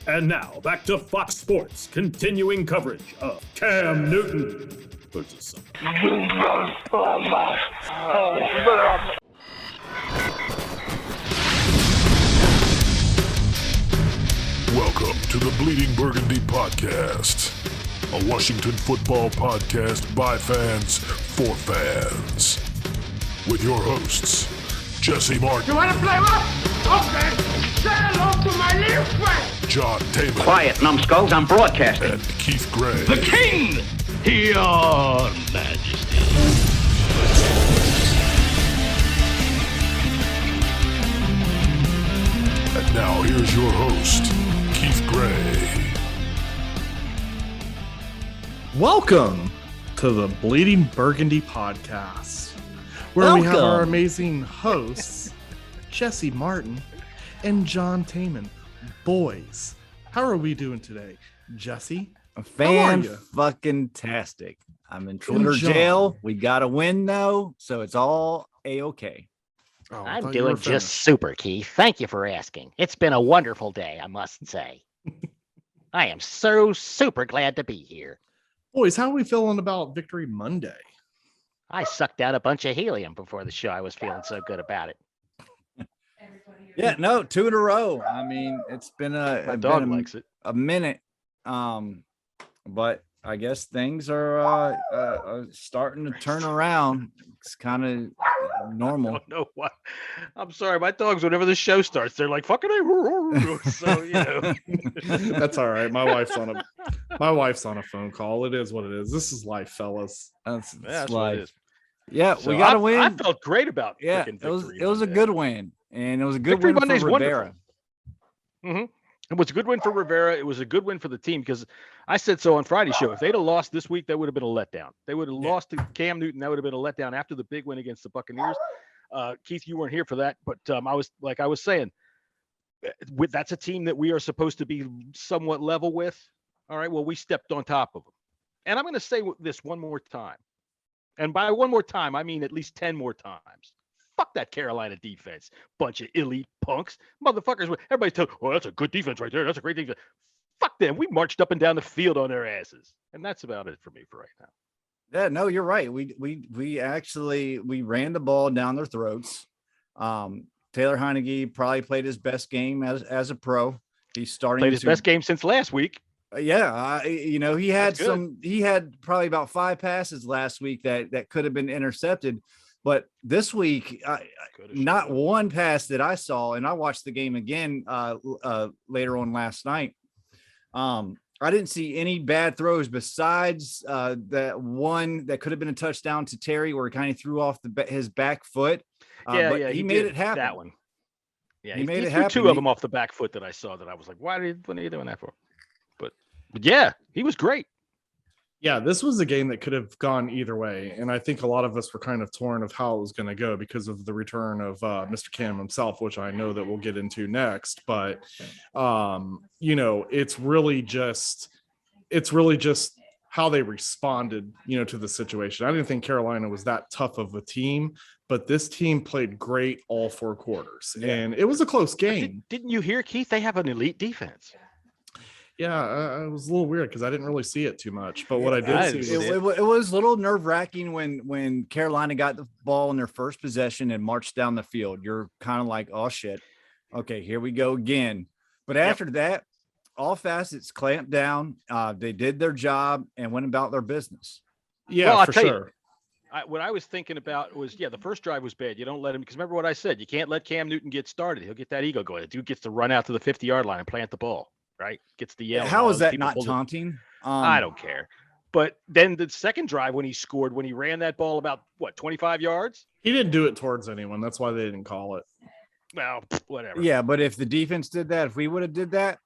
And now, back to Fox Sports, continuing coverage of Cam Newton versus something. Welcome to the Bleeding Burgundy Podcast, a Washington football podcast by fans for fans. With your hosts, Jessy Martin. You want to play what? Okay. Say hello to my little friend. John Taman. Quiet, numbskulls, I'm broadcasting. And Keith Gray. The King, your Majesty. And now here's your host, Keith Gray. Welcome to the Bleeding Burgundy Podcast, where we have our amazing hosts, Jessy Martin and John Taman. Boys, how are we doing today? Jessy? Fan-fucking-tastic. I'm in Twitter jail. We got a win, though, so it's all A-okay. Oh, I'm doing just super, Keith. Thank you for asking. It's been a wonderful day, I must say. I am so super glad to be here. Boys, how are we feeling about Victory Monday? I sucked out a bunch of helium before the show. I was feeling so good about it. Yeah, no, 2 in a row. I mean, it's been My dog likes it. A minute. But I guess things are starting to turn around. It's kind of normal. I don't know why. I'm sorry, my dogs, whenever the show starts, they're like, fucking A. So, you know. That's all right. My wife's on a phone call. It is what it is. This is life, fellas. That's life. What it is. Yeah, so we got to win. I felt great about it was a good win. And it was a good Victory win Monday's for Rivera. Mm-hmm. It was a good win for Rivera. It was a good win for the team because I said so on Friday's show. If they'd have lost this week, that would have been a letdown. They would have lost to Cam Newton. That would have been a letdown after the big win against the Buccaneers. Keith, you weren't here for that, but I was saying, that's a team that we are supposed to be somewhat level with. All right, well, we stepped on top of them. And I'm going to say this one more time. And by one more time, I mean at least 10 more times. Fuck that Carolina defense. Bunch of elite punks. Motherfuckers. Everybody tells, oh, that's a good defense right there. That's a great defense. Fuck them. We marched up and down the field on their asses. And that's about it for me for right now. Yeah, no, you're right. We actually ran the ball down their throats. Taylor Heinicke probably played his best game as a pro. He's played his best game since last week. Yeah, he had probably about 5 passes last week that could have been intercepted. But this week, not one pass that I saw, and I watched the game again later on last night. I didn't see any bad throws besides that one that could have been a touchdown to Terry where he kind of threw off his back foot. He made it happen. That one. Yeah, he made it threw happen. 2 of them off the back foot that I saw that I was like, what are you doing that for? But yeah, he was great. Yeah, this was a game that could have gone either way. And I think a lot of us were kind of torn of how it was going to go because of the return of Mr. Cam himself, which I know that we'll get into next. But, it's really just how they responded, to the situation. I didn't think Carolina was that tough of a team, but this team played great all 4 quarters. Yeah. And it was a close game. Didn't you hear, Keith? They have an elite defense. Yeah, it was a little weird because I didn't really see it too much. But what I did see it was a little nerve-wracking when Carolina got the ball in their first possession and marched down the field. You're kind of like, oh, shit. Okay, here we go again. But after that, all facets clamped down. They did their job and went about their business. Yeah, well, for sure. What I was thinking about was, the first drive was bad. You don't let him, because remember what I said. You can't let Cam Newton get started. He'll get that ego going. The dude gets to run out to the 50-yard line and plant the ball. Right, gets the yell. How is that not taunting? I don't care. But then the second drive when he scored, when he ran that ball about 25 yards, he didn't do it towards anyone. That's why they didn't call it. Well, whatever. Yeah, but if the defense did that, if we would have did that,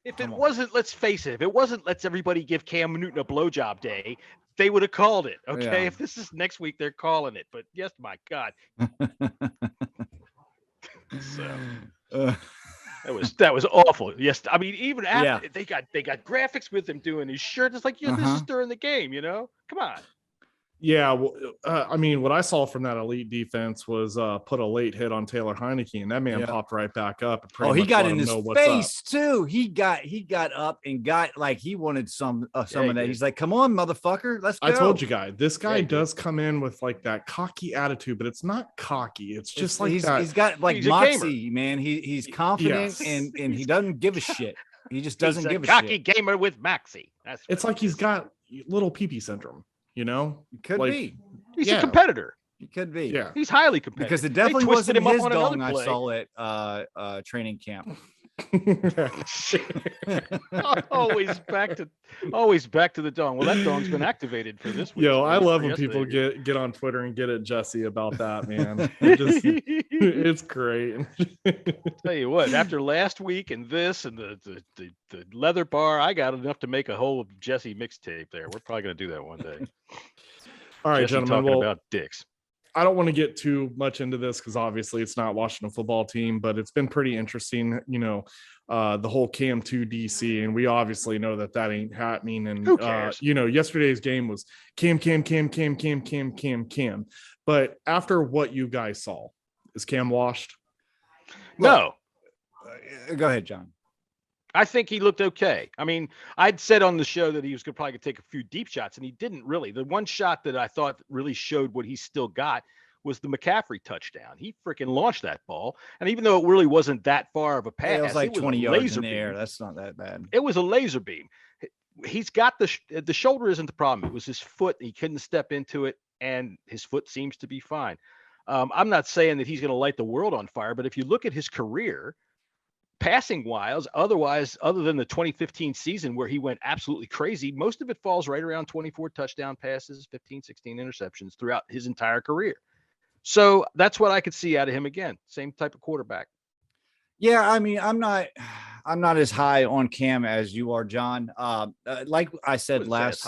if it wasn't, let's face it, if it wasn't, let's everybody give Cam Newton a blowjob day, they would have called it. Okay, yeah. If this is next week, they're calling it. But yes, my God. That was awful. Yes, I mean even after they got graphics with him doing his shirt. It's like this is during the game, Come on. Yeah, well, I mean, what I saw from that elite defense was put a late hit on Taylor Heinicke, and that man popped right back up. And he got in his face too. He got up and got like he wanted some of that. He's like, "Come on, motherfucker, let's go." I told you, this guy does come in with like that cocky attitude, but it's not cocky. It's just he's got like moxie, man. He's confident and he doesn't give a shit. He just doesn't give a shit. Cocky gamer with moxie. It's like he's got little pee-pee syndrome. You know, could be. He's a competitor. He could be. Yeah, he's highly competitive because it definitely wasn't his dong I saw at training camp. always back to the dong. Well, that dong's been activated for this week. Yo, I love when people get on Twitter and get at Jessy about that, man. It's great. Tell you what, after last week and this and the leather bar, I got enough to make a whole Jessy mixtape there. We're probably gonna do that one day. All right, Jessy gentlemen. Talking about dicks. I don't want to get too much into this because obviously it's not Washington football team, but it's been pretty interesting, the whole Cam 2 DC, and we obviously know that ain't happening. And who cares? Yesterday's game was Cam. But after what you guys saw, is Cam washed? No. Go ahead, John. I think he looked okay. I mean, I'd said on the show that he was probably going to take a few deep shots, and he didn't really. The one shot that I thought really showed what he still got was the McCaffrey touchdown. He freaking launched that ball, and even though it really wasn't that far of a pass, it was like 20 yards in the air. That's not that bad. It was a laser beam. He's got the shoulder isn't the problem. It was his foot. He couldn't step into it, and his foot seems to be fine. I'm not saying that he's going to light the world on fire, but if you look at his career, passing wise, other than the 2015 season where he went absolutely crazy, most of it falls right around 24 touchdown passes, 15, 16 interceptions throughout his entire career. So that's what I could see out of him again. Same type of quarterback. Yeah, I mean, I'm not as high on Cam as you are, John. Like I said last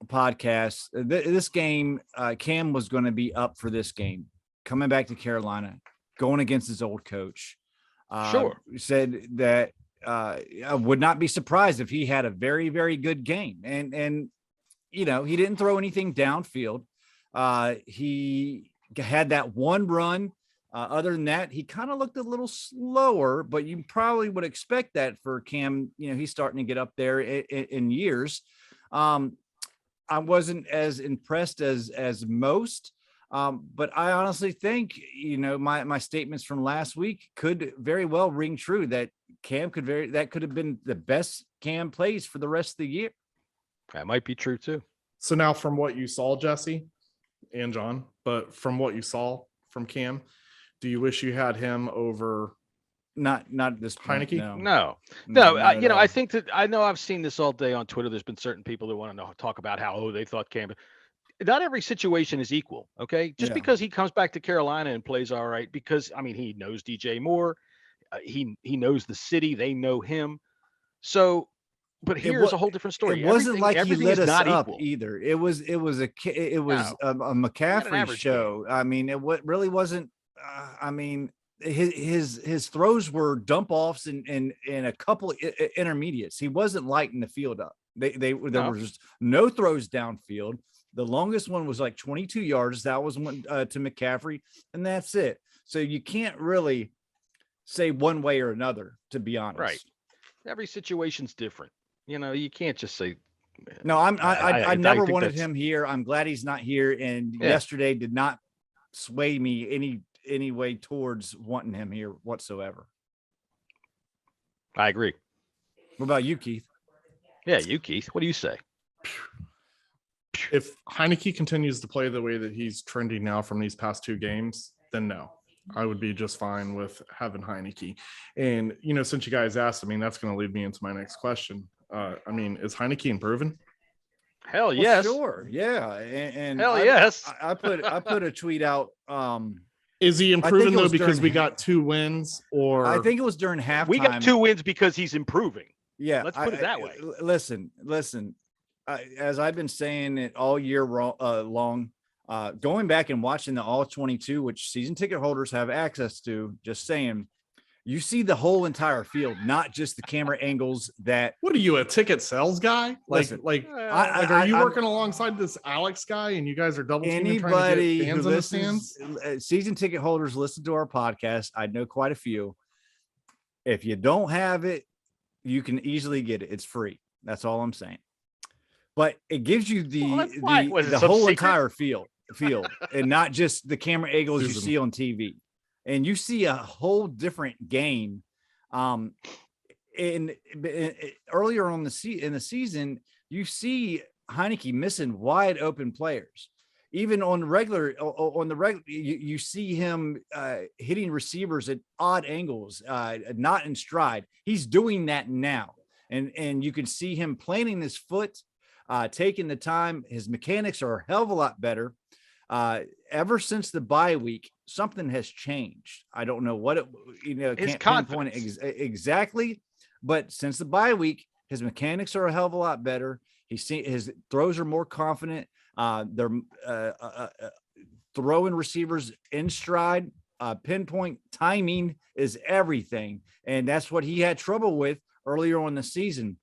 podcast, this game, Cam was going to be up for this game, coming back to Carolina, going against his old coach. Said that I would not be surprised if he had a very, very good game. And he didn't throw anything downfield. He had that one run. Other than that, he kind of looked a little slower, but you probably would expect that for Cam. He's starting to get up there in years. I wasn't as impressed as most. But I honestly think, my statements from last week could very well ring true that that could have been the best Cam plays for the rest of the year. That might be true too. So now from what you saw, Jessy and John, but from what you saw from Cam, do you wish you had him over not this point, Heinicke? No. I think that I know I've seen this all day on Twitter. There's been certain people that want to talk about how they thought Cam. Not every situation is equal, okay? Just because he comes back to Carolina and plays all right, because he knows DJ Moore, he knows the city, they know him. So, but here's a whole different story. It wasn't like he lit us up either. It was a McCaffrey show. It really wasn't. His throws were dump offs and a couple intermediates. He wasn't lighting the field up. There was no throws downfield. The longest one was like 22 yards. That was one to McCaffrey, and that's it. So you can't really say one way or another, to be honest. Right. Every situation's different. You can't just say. No, I never wanted him here. I'm glad he's not here. And yesterday did not sway me any way towards wanting him here whatsoever. I agree. What about you, Keith? Yeah, you, Keith. What do you say? If Heinicke continues to play the way that he's trending now from these past two games, then no, I would be just fine with having Heinicke. And, since you guys asked, that's going to lead me into my next question. Is Heinicke improving? Hell yes. Sure. Yeah. And hell yes. I put a tweet out. Is he improving though because we got 2 wins, or I think it was during halftime. We got 2 wins because he's improving. Yeah. Let's put it that way. Listen. As I've been saying it all year long, going back and watching the All 22, which season ticket holders have access to, just saying, you see the whole entire field, not just the camera angles that. What are you, a ticket sales guy? Are you working alongside this Alex guy and you guys are double teaming trying to get fans in the stands? Season ticket holders listen to our podcast. I know quite a few. If you don't have it, you can easily get it. It's free. That's all I'm saying. But it gives you the whole entire field, and not just the camera angles you see on TV. And you see a whole different game. In earlier in the season, you see Heinicke missing wide open players. Even on the regular, you see him hitting receivers at odd angles, not in stride. He's doing that now, and you can see him planting his foot, taking the time. His mechanics are a hell of a lot better. Ever since the bye week, something has changed. I don't know what his can't pinpoint it exactly, but since the bye week, his mechanics are a hell of a lot better. His throws are more confident. They're throwing receivers in stride. Pinpoint timing is everything, and that's what he had trouble with earlier on the season.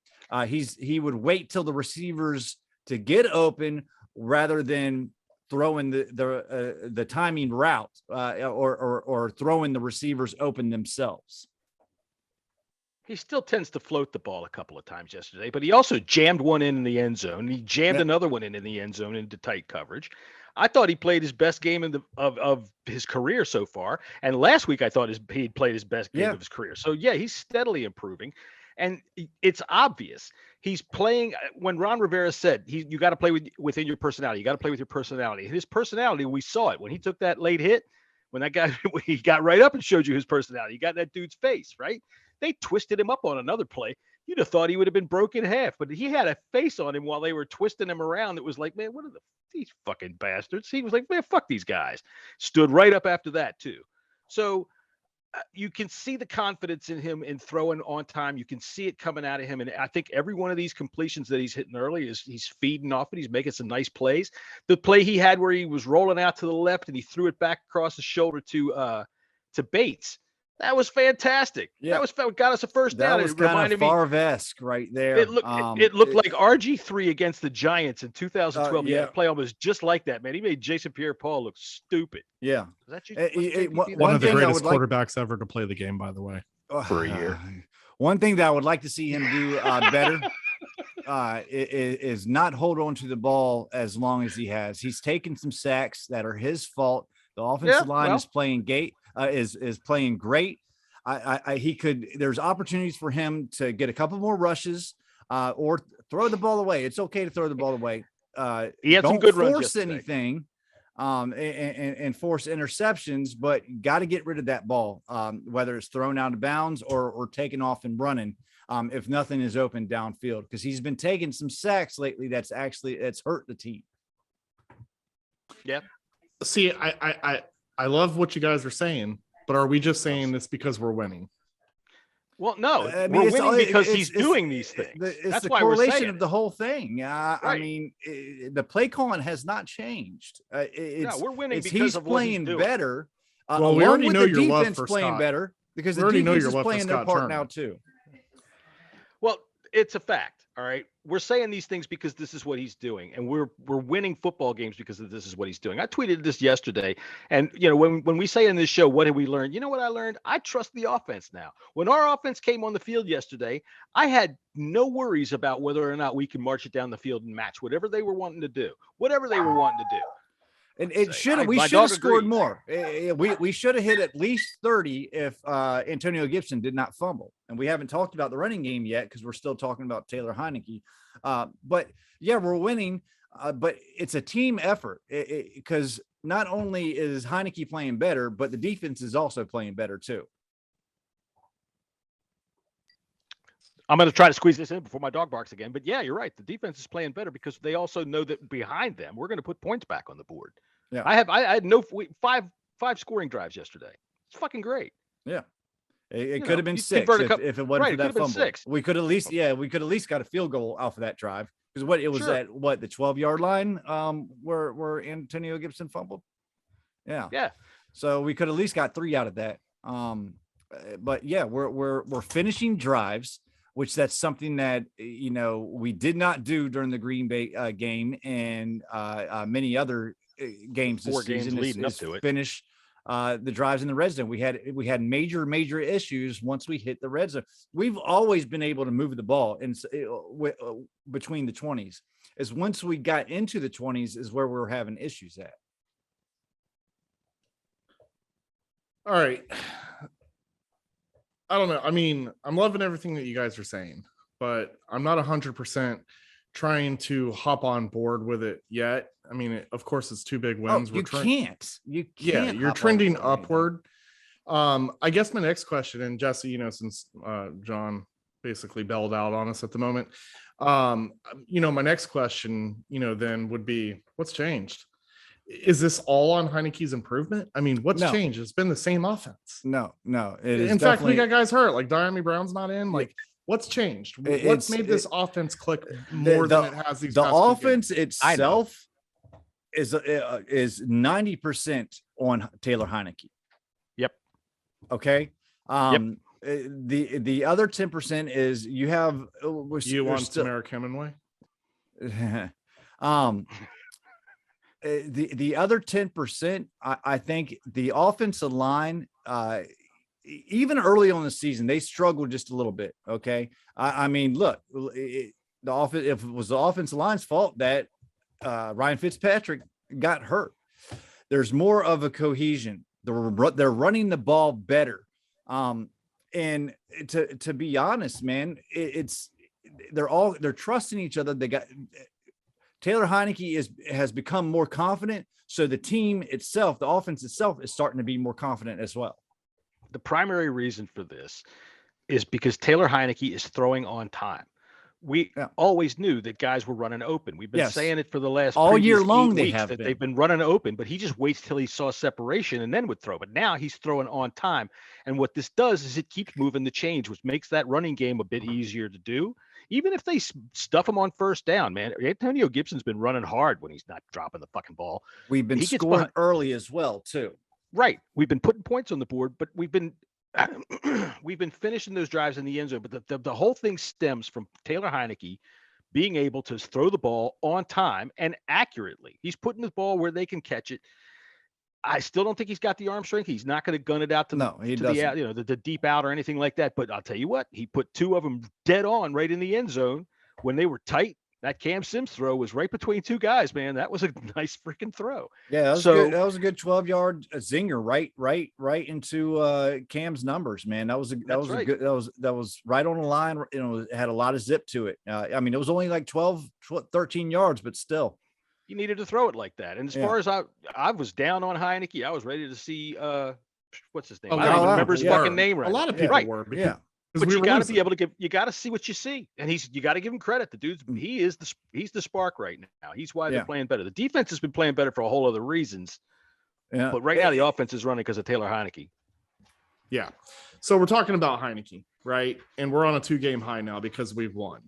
He would wait till the receivers to get open rather than throwing the timing route or throwing the receivers open themselves. He still tends to float the ball a couple of times yesterday, but he also jammed one in the end zone. He jammed another one in the end zone into tight coverage. I thought he played his best game of his career so far. And last week I thought he played his best game of his career. So yeah, he's steadily improving. And it's obvious he's playing. When Ron Rivera said you got to play within your personality, you got to play with your personality. His personality, we saw it when he took that late hit. When that guy, he got right up and showed you his personality. He got in that dude's face, right? They twisted him up on another play. You'd have thought he would have been broken in half, but he had a face on him while they were twisting him around. It was like, man, what are these fucking bastards? He was like, man, fuck these guys. Stood right up after that too. So you can see the confidence in him in throwing on time. You can see it coming out of him. And I think every one of these completions that he's hitting early he's feeding off it. He's making some nice plays. The play he had where he was rolling out to the left and he threw it back across the shoulder to Bates. That was fantastic. Yeah. That was got us a first down. That was kind of Favre-esque right there. It looked like RG3 against the Giants in 2012. He had a play almost just like that, man. He made Jason Pierre-Paul look stupid. Yeah. One of the greatest quarterbacks ever to play the game, by the way, for a year. One thing that I would like to see him do better is not hold on to the ball as long as he has. He's taken some sacks that are his fault. The offensive line is playing is playing great. There's opportunities for him to get a couple more rushes or throw the ball away. It's okay to throw the ball away. He had some good runs. Force anything and force interceptions, but got to get rid of that ball, whether it's thrown out of bounds or taken off and running. If nothing is open downfield, because he's been taking some sacks lately. That's hurt the team. Yeah. See, I love what you guys are saying, but are we just saying this because we're winning? Well, no, we're winning because he's doing these things. That's the correlation of the whole thing. Right. I mean, the play calling has not changed. We're winning because he's of playing better. Well, we already know your love for playing Scott. Better because the defense is playing their part now too. Well, it's a fact. All right. We're saying these things because this is what he's doing. And we're winning football games because this is what he's doing. I tweeted this yesterday. And, when we say in this show, what did we learn? You know what I learned? I trust the offense now. When our offense came on the field yesterday, I had no worries about whether or not we can march it down the field and match whatever they were wanting to do. And we should have scored more. We should have hit at least 30 if Antonio Gibson did not fumble. And we haven't talked about the running game yet because we're still talking about Taylor Heinicke. But yeah, we're winning, but it's a team effort because not only is Heinicke playing better, but the defense is also playing better too. I'm going to try to squeeze this in before my dog barks again. But yeah, you're right. The defense is playing better because they also know that behind them, we're going to put points back on the board. Yeah. I had five scoring drives yesterday. It's fucking great. Yeah. It could have been 6 if it wasn't for that fumble. 6. We could at least got a field goal off of that drive because the 12-yard line where Antonio Gibson fumbled. Yeah. Yeah. So we could at least got 3 out of that. but yeah, we're finishing drives, which that's something that we did not do during the Green Bay game and many other games this season. Leading up to it. Finish the drives in the red zone. We had major issues once we hit the red zone. We've always been able to move the ball and between the 20s. Is once we got into the 20s is where we're having issues at. All right. I don't know. I mean, I'm loving everything that you guys are saying, but I'm not 100% trying to hop on board with it yet. I mean, of course, it's 2 big wins. You can't. Yeah, you're trending upward. I guess my next question, and Jesse, since John basically bailed out on us at the moment, my next question, then would be, what's changed? Is this all on Heinicke's improvement? I mean, what's changed? It's been the same offense. No. In fact, we got guys hurt. Like Diami Brown's not in. Like, what's changed? What's made this offense click more than it has these? The offense itself is 90% on Taylor Heinicke. Yep. Okay. The other 10% is you have you want Tamara Hemingway. The other 10%, I think the offensive line, even early on the season, they struggled just a little bit. Okay. I mean, look, if it was the offensive line's fault that Ryan Fitzpatrick got hurt, there's more of a cohesion. They're running the ball better. And to be honest, man, they're trusting each other. They got Taylor Heinicke has become more confident. So the team itself, the offense itself, is starting to be more confident as well. The primary reason for this is because Taylor Heinicke is throwing on time. We always knew that guys were running open. We've been saying it for the last all year long. They've been running open, but he just waits till he saw separation and then would throw. But now he's throwing on time. And what this does is it keeps moving the chains, which makes that running game a bit easier to do. Even if they stuff him on first down, man, Antonio Gibson's been running hard when he's not dropping the fucking ball. We've been scoring early as well, too. Right. We've been putting points on the board, but we've been finishing those drives in the end zone. But the whole thing stems from Taylor Heinicke being able to throw the ball on time and accurately. He's putting the ball where they can catch it. I still don't think he's got the arm strength. He's not going to gun it out to the deep out or anything like that. But I'll tell you what, he put 2 of them dead on right in the end zone when they were tight. That Cam Sims throw was right between 2 guys, man. That was a nice freaking throw. Yeah, that was good. That was a good 12-yard zinger right into Cam's numbers, man. That was right on the line. It had a lot of zip to it. I mean, it was only like 13 yards, but still. You needed to throw it like that. And as far as I was down on Heinicke, I was ready to see what's his name? I don't even remember his fucking name right. A lot of people were. But you got to be able to you got to see what you see. And you got to give him credit. The dude's, he's the spark right now. He's why they're playing better. The defense has been playing better for a whole other reasons. Yeah. But right now the offense is running because of Taylor Heinicke. Yeah. So we're talking about Heinicke, right? And we're on a 2-game high now because we've won.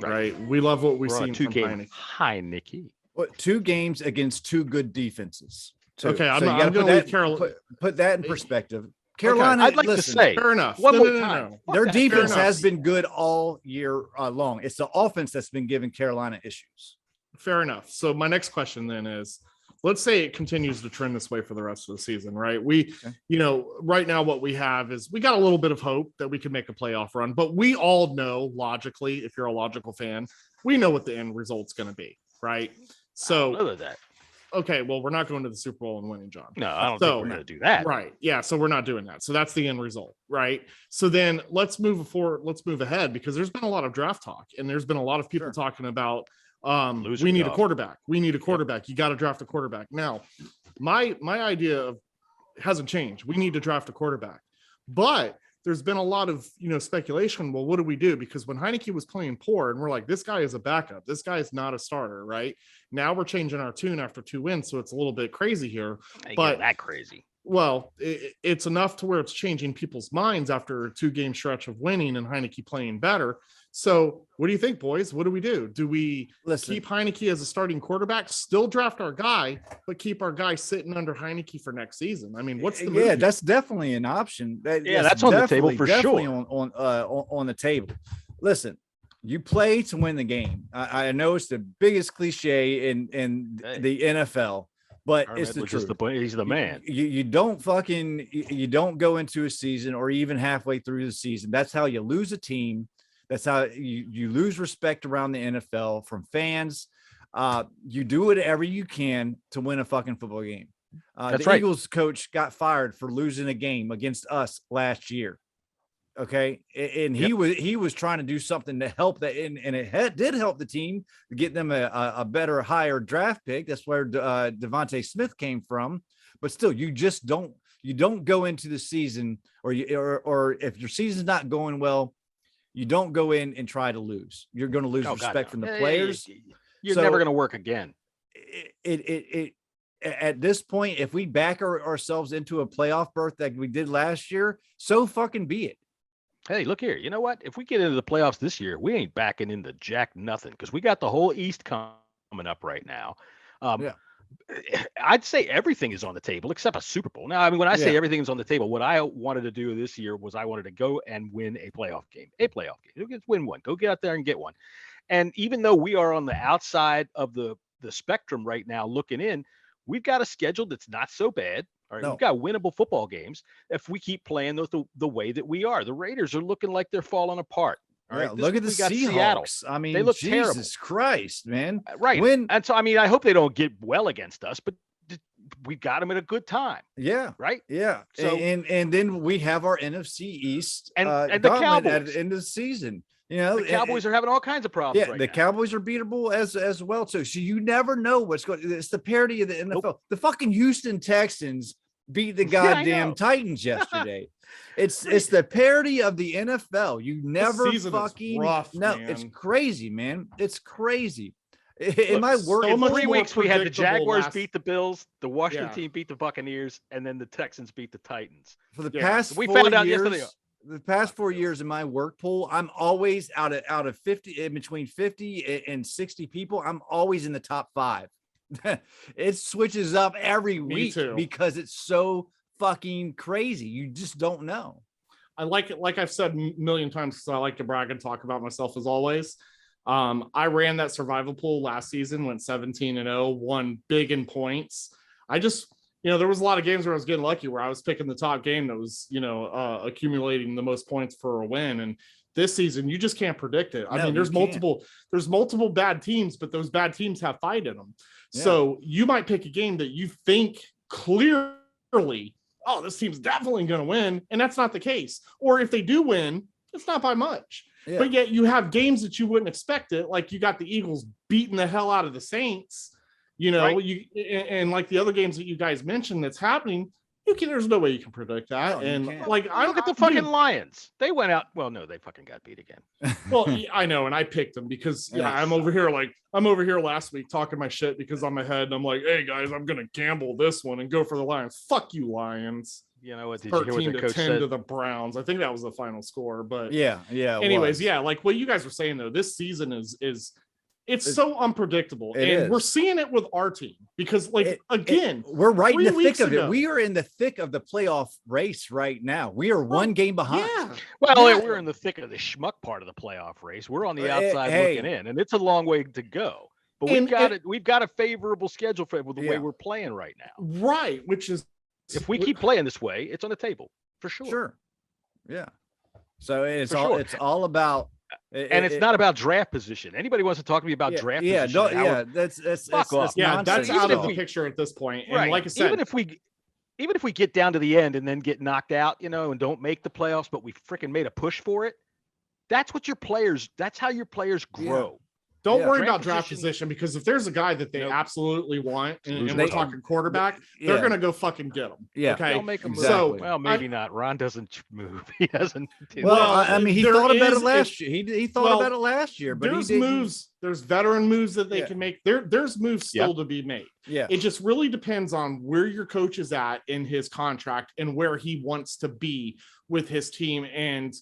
Right? We love what we've seen from Heinicke. What, 2 games against 2 good defenses. Okay, I'm going to leave Carolina. Put that in perspective. Carolina, I'd like to say, fair enough. One more time. Their defense has been good all year long. It's the offense that's been giving Carolina issues. Fair enough. So my next question then is, let's say it continues to trend this way for the rest of the season, right? Right now what we have is we got a little bit of hope that we could make a playoff run, but we all know logically, if you're a logical fan, we know what the end result's going to be, right? So other than that. Okay, well, we're not going to the Super Bowl and winning, John. No, I don't think we're going to do that. Right. Yeah, so we're not doing that. So that's the end result, right? So then let's move forward. Let's move ahead because there's been a lot of draft talk and there's been a lot of people talking about we need a quarterback. We need a quarterback. You got to draft a quarterback. Now, my idea hasn't changed. We need to draft a quarterback. But there's been a lot of, speculation. Well, what do we do? Because when Heinicke was playing poor and we're like, this guy is a backup. This guy is not a starter, right? Now we're changing our tune after 2 wins. So it's a little bit crazy here. But that crazy. Well, it's enough to where it's changing people's minds after a 2-game stretch of winning and Heinicke playing better. So what do you think, boys? What do we do? Do we keep Heinicke as a starting quarterback, still draft our guy, but keep our guy sitting under Heinicke for next season? I mean, what's the move? Yeah, that's definitely an option. That's on the table for sure. On the table. Listen, you play to win the game. I know it's the biggest cliche in the NFL. But it's the truth. He's the man. You don't go into a season or even halfway through the season. That's how you lose a team. That's how you lose respect around the NFL from fans. You do whatever you can to win a fucking football game. The Eagles coach got fired for losing a game against us last year. Okay. And he was trying to do something to help that. And it did help the team to get them a better, higher draft pick. That's where Devontae Smith came from. But still, you don't go into the season or if your season's not going well, you don't go in and try to lose. You're going to lose respect from the players. You're never going to work again. At this point, if we back ourselves into a playoff berth like we did last year, so fucking be it. Hey, look here. You know what? If we get into the playoffs this year, we ain't backing into jack nothing because we got the whole East coming up right now. I'd say everything is on the table except a Super Bowl. Now, I mean, when I say everything is on the table, what I wanted to do this year was I wanted to go and win a playoff game. Just win one. Go get out there and get one. And even though we are on the outside of the spectrum right now looking in, we've got a schedule that's not so bad. All right, we've got winnable football games if we keep playing those the way that we are. The Raiders are looking like they're falling apart. All right, look at the Seahawks. Seattle. I mean, they look Jesus terrible. Christ, man. Right. And so, I mean, I hope they don't get well against us, but we got them at a good time. Yeah. Right. Yeah. So, and then we have our NFC East and the Cowboys at the end of the season. You know, the Cowboys are having all kinds of problems. Yeah, the Cowboys are beatable as well too. So you never know what's going. It's the parody of the NFL. Nope. The fucking Houston Texans beat the goddamn Titans yesterday. It's the parody of the NFL. You never fucking rough, no. Man. It's crazy, man. It's crazy. In my work, in 3 weeks we had the Jaguars beat the Bills, the Washington team beat the Buccaneers, and then the Texans beat the Titans. For the past, we found out yesterday. The past 4 years in my work pool, I'm always out of 50, between 50 and 60 people. I'm always in the top 5. It switches up every week because it's so fucking crazy. You just don't know. I like it. Like I've said a million times, because I like to brag and talk about myself as always. I ran that survival pool last season, went 17-0, won big in points. There was a lot of games where I was getting lucky where I was picking the top game that was, accumulating the most points for a win. And this season, you just can't predict it. I mean, there's multiple bad teams, but those bad teams have fight in them. Yeah. So you might pick a game that you think clearly, oh, this team's definitely going to win. And that's not the case. Or if they do win, it's not by much. Yeah. But yet you have games that you wouldn't expect it. Like you got the Eagles beating the hell out of the Saints. Right. And like the other games that you guys mentioned that's happening, there's no way you can predict that. I look at the fucking Lions. They went out. Well, no, they fucking got beat again. Well, I know, and I picked them because I'm over here last week talking my shit because I'm ahead, and I'm like, hey guys, I'm gonna gamble this one and go for the Lions. Fuck you, Lions. You know what? Did you hear what the coach 10 said? To the Browns. I think that was the final score. But yeah. Anyways, like what you guys were saying though, this season is. It's so unpredictable, and we're seeing it with our team because, we're right in the thick of it. We are in the thick of the playoff race right now. We are one game behind. Yeah. Well, we're in the thick of the schmuck part of the playoff race. We're on the outside looking in, and it's a long way to go. But we've got a favorable schedule for the way we're playing right now. Right, which is if we keep playing this way, it's on the table for sure. Sure. Yeah. So it's all about. It's not about draft position. Anybody wants to talk to me about draft position? That's that's out of the picture at this point. And like I said, even if we get down to the end and then get knocked out, and don't make the playoffs, but we freaking made a push for it. That's how your players grow. Don't worry about draft position, because if there's a guy that they absolutely want, and we're talking quarterback, they're going to go fucking get him. Yeah. Okay. They'll make him Exactly. move. Well, maybe not. Ron doesn't move. He doesn't. Well, I mean, he thought about it last year. He thought about it last year, but there's moves. There's veteran moves that they can make. There's moves still to be made. Yeah. It just really depends on where your coach is at in his contract and where he wants to be with his team, and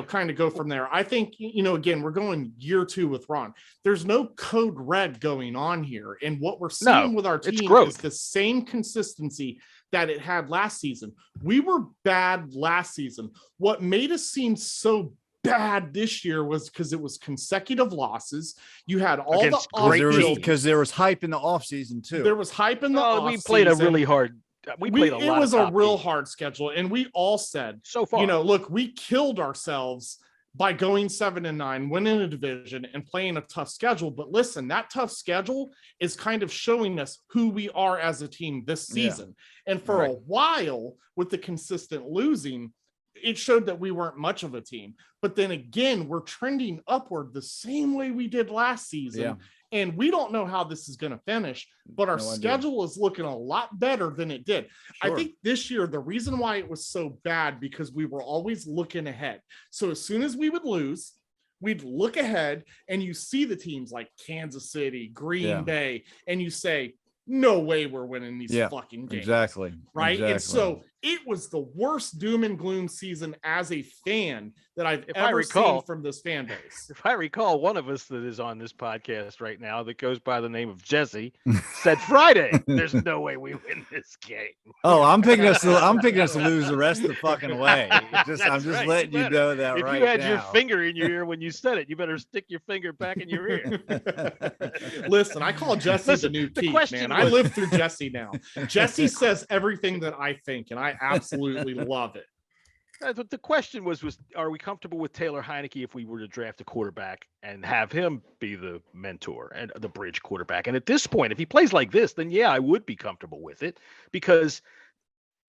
kind of go from there. I think, again, we're going year 2 with Ron. There's no code red going on here. And what we're seeing with our team is the same consistency that it had last season. We were bad last season. What made us seem so bad this year was because it was consecutive losses. You had all against the great because there was hype in the offseason too. There was hype in the offseason. We played a really hard. We played a lot. It was a real hard schedule, and we all said so far. Look, we killed ourselves by going 7-9, winning a division, and playing a tough schedule. But listen, that tough schedule is kind of showing us who we are as a team this season. Yeah. And for a while, with the consistent losing, it showed that we weren't much of a team. But then again, we're trending upward the same way we did last season. Yeah. And we don't know how this is going to finish, but our schedule is looking a lot better than it did. Sure. I think this year, the reason why it was so bad, because we were always looking ahead. So as soon as we would lose, we'd look ahead, and you see the teams like Kansas City, Green Bay, and you say, no way we're winning these fucking games. Exactly. Right. Exactly. And so it was the worst doom and gloom season as a fan that I've ever seen from this fan base. If I recall, one of us that is on this podcast right now that goes by the name of Jessy said Friday, there's no way we win this game. Oh, I'm picking us to lose the rest of the fucking way. I'm just letting you know that right now. If you had your finger in your ear when you said it, you better stick your finger back in your ear. Listen, I call Jessy the new Keith, man. I live through Jessy now. Jessy says everything that I think, and I absolutely love it. But the question was, are we comfortable with Taylor Heinicke if we were to draft a quarterback and have him be the mentor and the bridge quarterback? And at this point, if he plays like this, then I would be comfortable with it, because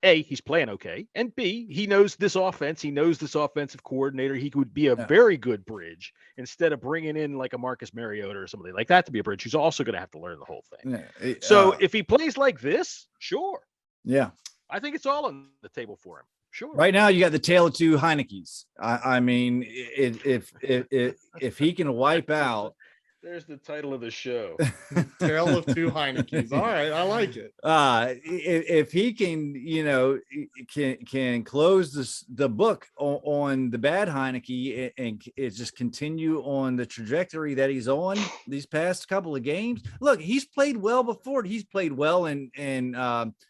A, he's playing okay, and B, he knows this offense. He knows this offensive coordinator. He could be a very good bridge instead of bringing in like a Marcus Mariota or somebody like that to be a bridge, who's also going to have to learn the whole thing. So if he plays like this, sure. Yeah. I think it's all on the table for him. Sure. Right now, you got the tale of two Heineckes. I mean, if he can wipe out, there's the title of the show. Tale of two Heineckes. All right, I like it. If he can, can close the book on the bad Heinicke and just continue on the trajectory that he's on these past couple of games. Look, he's played well before. He's played well in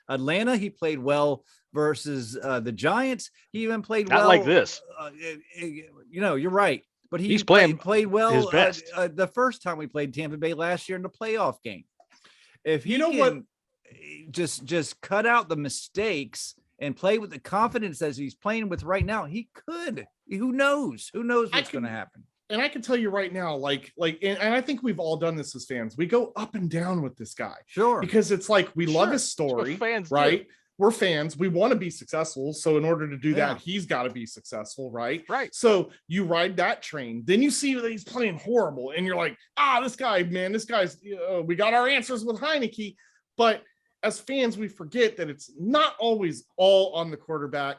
Atlanta. He played well versus the Giants. He even played well. Not like this. You're right. But he's played well his best. The first time we played Tampa Bay last year in the playoff game. If he just cut out the mistakes and play with the confidence as he's playing with right now, he could. Who knows? Who knows what's going to happen? And I can tell you right now, and I think we've all done this as fans. We go up and down with this guy. Sure. Because it's like we love his story, fans right? We're fans. We want to be successful. So in order to do that, he's got to be successful, right? Right. So you ride that train. Then you see that he's playing horrible. And you're like, this guy's, we got our answers with Heinicke. But as fans, we forget that it's not always all on the quarterback.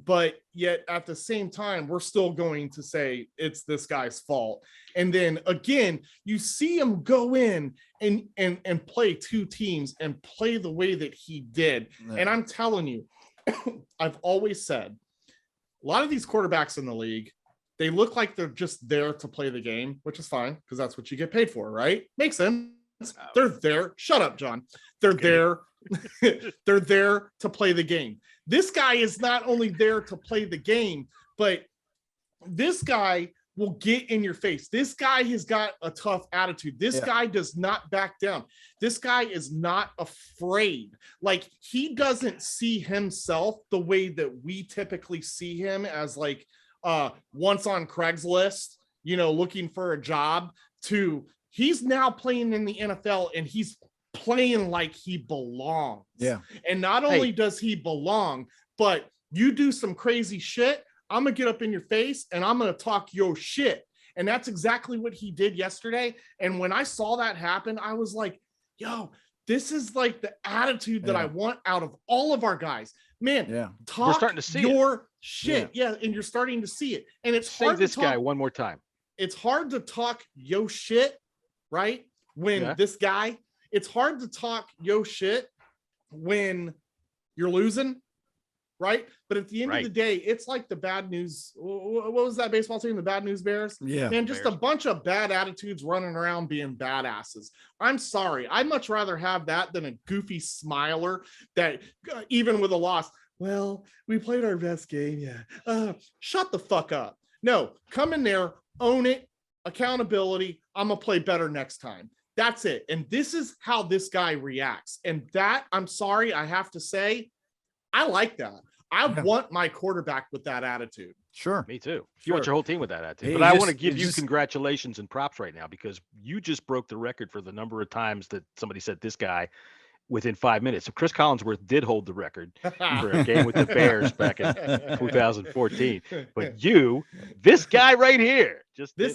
But yet at the same time, we're still going to say it's this guy's fault. And then again, you see him go in and play two teams and play the way that he did. Yeah. And I'm telling you, I've always said, a lot of these quarterbacks in the league, they look like they're just there to play the game, which is fine because that's what you get paid for, right? Makes sense. They're there. Shut up, John. They're there. They're there to play the game. This guy is not only there to play the game, but this guy will get in your face. This guy has got a tough attitude. This guy does not back down. This guy is not afraid. Like, he doesn't see himself the way that we typically see him as like once on Craigslist, looking for a job, to he's now playing in the NFL and he's playing like he belongs. Yeah. And not only does he belong, but you do some crazy shit, I'm gonna get up in your face and I'm gonna talk your shit. And that's exactly what he did yesterday. And when I saw that happen, I was like, yo, this is like the attitude that I want out of all of our guys. Man, talk We're starting to see your shit. Yeah, and you're starting to see it. And it's say hard this to talk, guy one more time. It's hard to talk yo shit, right? When this guy, it's hard to talk yo shit when you're losing, right? But at the end of the day, it's like the bad news. What was that baseball team? The Bad News Bears? Yeah. Man, just a bunch of bad attitudes running around being badasses. I'm sorry. I'd much rather have that than a goofy smiler that even with a loss, well, we played our best game. Yeah. Shut the fuck up. No, come in there, own it, accountability. I'm going to play better next time. That's it. And this is how this guy reacts. And that, I'm sorry, I have to say, I like that. I want my quarterback with that attitude. Sure. Me too. You want your whole team with that attitude. Hey, but I want to give you congratulations and props right now because you just broke the record for the number of times that somebody said this guy within 5 minutes. So Chris Collinsworth did hold the record for a game with the Bears back in 2014. But this guy right here,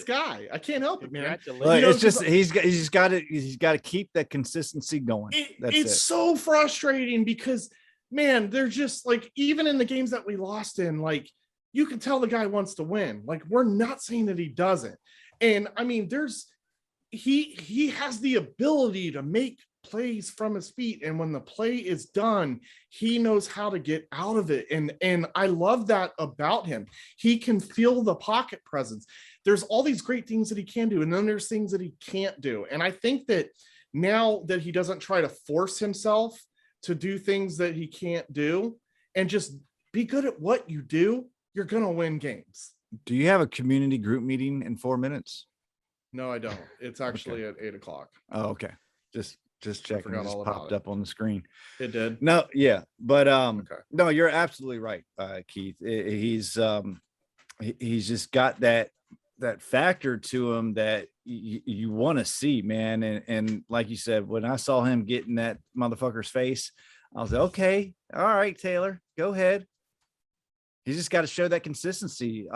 guy, I can't help it, man. It's just he's got to keep that consistency going. It's so frustrating because, man, they're just like, even in the games that we lost in, like, you can tell the guy wants to win. Like, we're not saying that he doesn't. And I mean, he has the ability to make plays from his feet, and when the play is done, he knows how to get out of it. And I love that about him. He can feel the pocket presence. There's all these great things that he can do, and then there's things that he can't do. And I think that now that he doesn't try to force himself to do things that he can't do and just be good at what you do, you're gonna win games. Do you have a community group meeting in 4 minutes? No, I don't. It's actually at 8:00. Oh, okay. Just checking. It just popped up on the screen. It did. No, yeah, but no, you're absolutely right, Keith. He's just got that factor to him that you want to see, man. And like you said, when I saw him get in that motherfucker's face, I was like, okay, all right, Taylor, go ahead. He's just got to show that consistency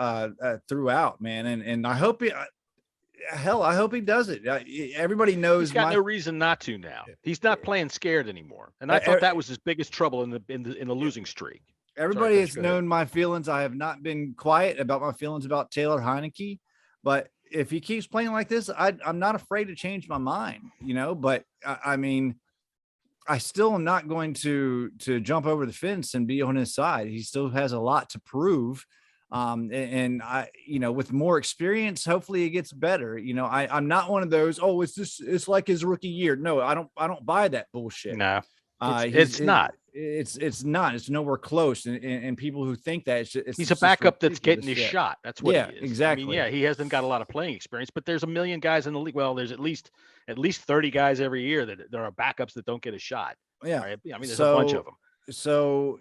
throughout, man. And I hope I hope he does it. Everybody knows he's got no reason not to now. He's not playing scared anymore. And I thought that was his biggest trouble in the losing streak. Everybody has known my feelings. I have not been quiet about my feelings about Taylor Heinicke, but if he keeps playing like this, I'm not afraid to change my mind, but I mean, I still am not going to jump over the fence and be on his side. He still has a lot to prove. And I, with more experience, hopefully it gets better. I'm not one of those, it's like his rookie year. No, I don't buy that bullshit. No, it's not. It's not. It's nowhere close. And people who think that he's a backup that's getting his shot. That's what he is. Exactly. I mean, he hasn't got a lot of playing experience, but there's a million guys in the league. Well, there's at least 30 guys every year that there are backups that don't get a shot. Yeah. Right? I mean, there's a bunch of them. So,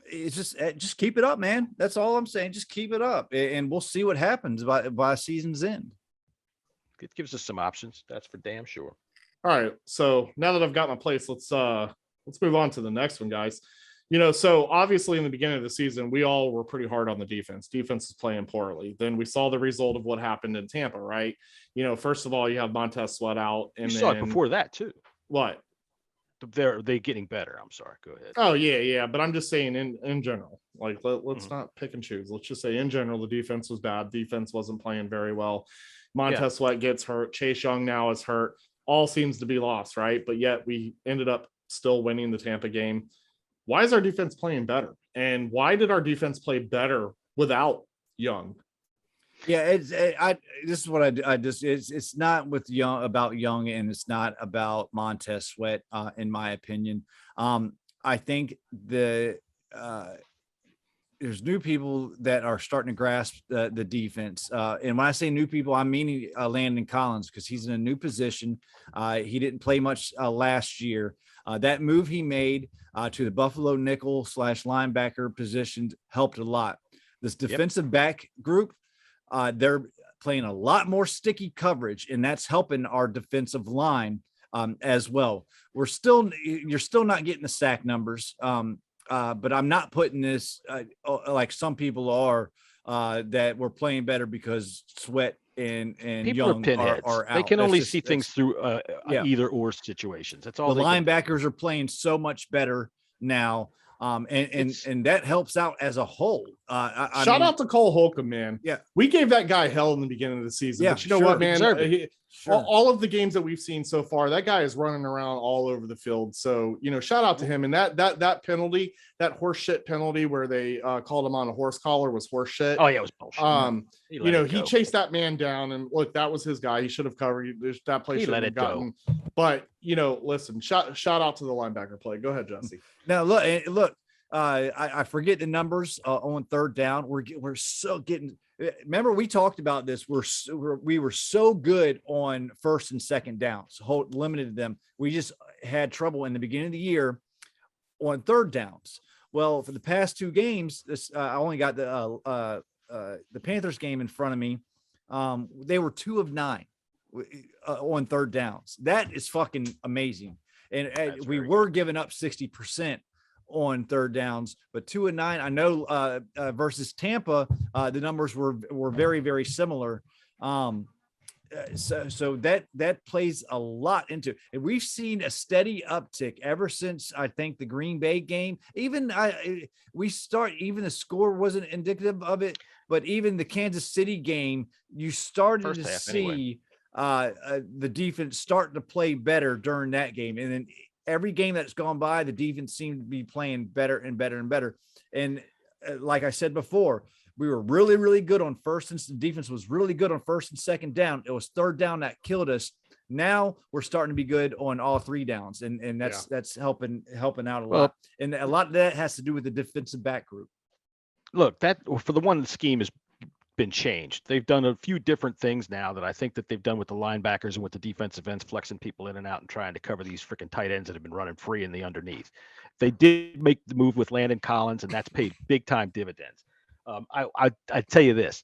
it's just keep it up, man. That's all I'm saying. Just keep it up, and we'll see what happens by season's end. It gives us some options. That's for damn sure. All right. So now that I've got my place, let's move on to the next one, guys. So obviously in the beginning of the season, we all were pretty hard on the defense. Defense is playing poorly. Then we saw the result of what happened in Tampa, right? First of all, you have Montez Sweat out, and you saw it before that too. What? They're getting better. I'm sorry. Go ahead. Oh yeah. But I'm just saying in general, like let's not pick and choose. Let's just say in general, the defense was bad. Defense wasn't playing very well. Montez Sweat gets hurt. Chase Young now is hurt. All seems to be lost, right? But yet we ended up still winning the Tampa game. Why is our defense playing better? And why did our defense play better without Young? Yeah, this is what it's not with about Young, and it's not about Montez Sweat, in my opinion. I think there's new people that are starting to grasp the defense. And when I say new people, I'm meaning Landon Collins, because he's in a new position. He didn't play much last year. That move he made to the Buffalo nickel / linebacker position helped a lot. This defensive back group, they're playing a lot more sticky coverage, and that's helping our defensive line as well. You're still not getting the sack numbers, but I'm not putting this like some people are that we're playing better because Sweat and People Young are pinheads. are out. They can only see things through either or situations. That's all. The linebackers are playing so much better now. And that helps out as a whole. Shout out to Cole Holcomb, man. Yeah, we gave that guy hell in the beginning of the season. Yeah, but you know what, man? All of the games that we've seen so far, that guy is running around all over the field. So shout out to him. And that penalty, that horseshit penalty where they called him on a horse collar was horseshit. Oh yeah, it was bullshit. He chased that man down, and look, that was his guy. He should have covered. That play should have gotten. But listen, shout out to the linebacker play. Go ahead, Jesse. Now look. I forget the numbers on third down. We're so getting. Remember, we talked about this. We were so good on first and second downs, limited them. We just had trouble in the beginning of the year on third downs. Well, for the past 2 games, I only got the Panthers game in front of me. They were 2 of 9 on third downs. That is fucking amazing. And we were giving up 60% on third downs, but 2 of 9. I know versus Tampa, the numbers were very, very similar. So that plays a lot into it. And we've seen a steady uptick ever since I think the Green Bay game. Even even the score wasn't indicative of it, but even the Kansas City game, you started to see the defense starting to play better during that game. And then every game that's gone by, the defense seemed to be playing better and better and better. And like I said before, we were really, really good on first, and the defense was really good on first and second down. It was third down that killed us. Now we're starting to be good on all 3 downs, and that's helping out a lot. And a lot of that has to do with the defensive back group. Look, that for the one, the scheme has been changed. They've done a few different things now that I think that they've done with the linebackers and with the defensive ends, flexing people in and out and trying to cover these freaking tight ends that have been running free in the underneath. They did make the move with Landon Collins, and that's paid big time dividends. I tell you this,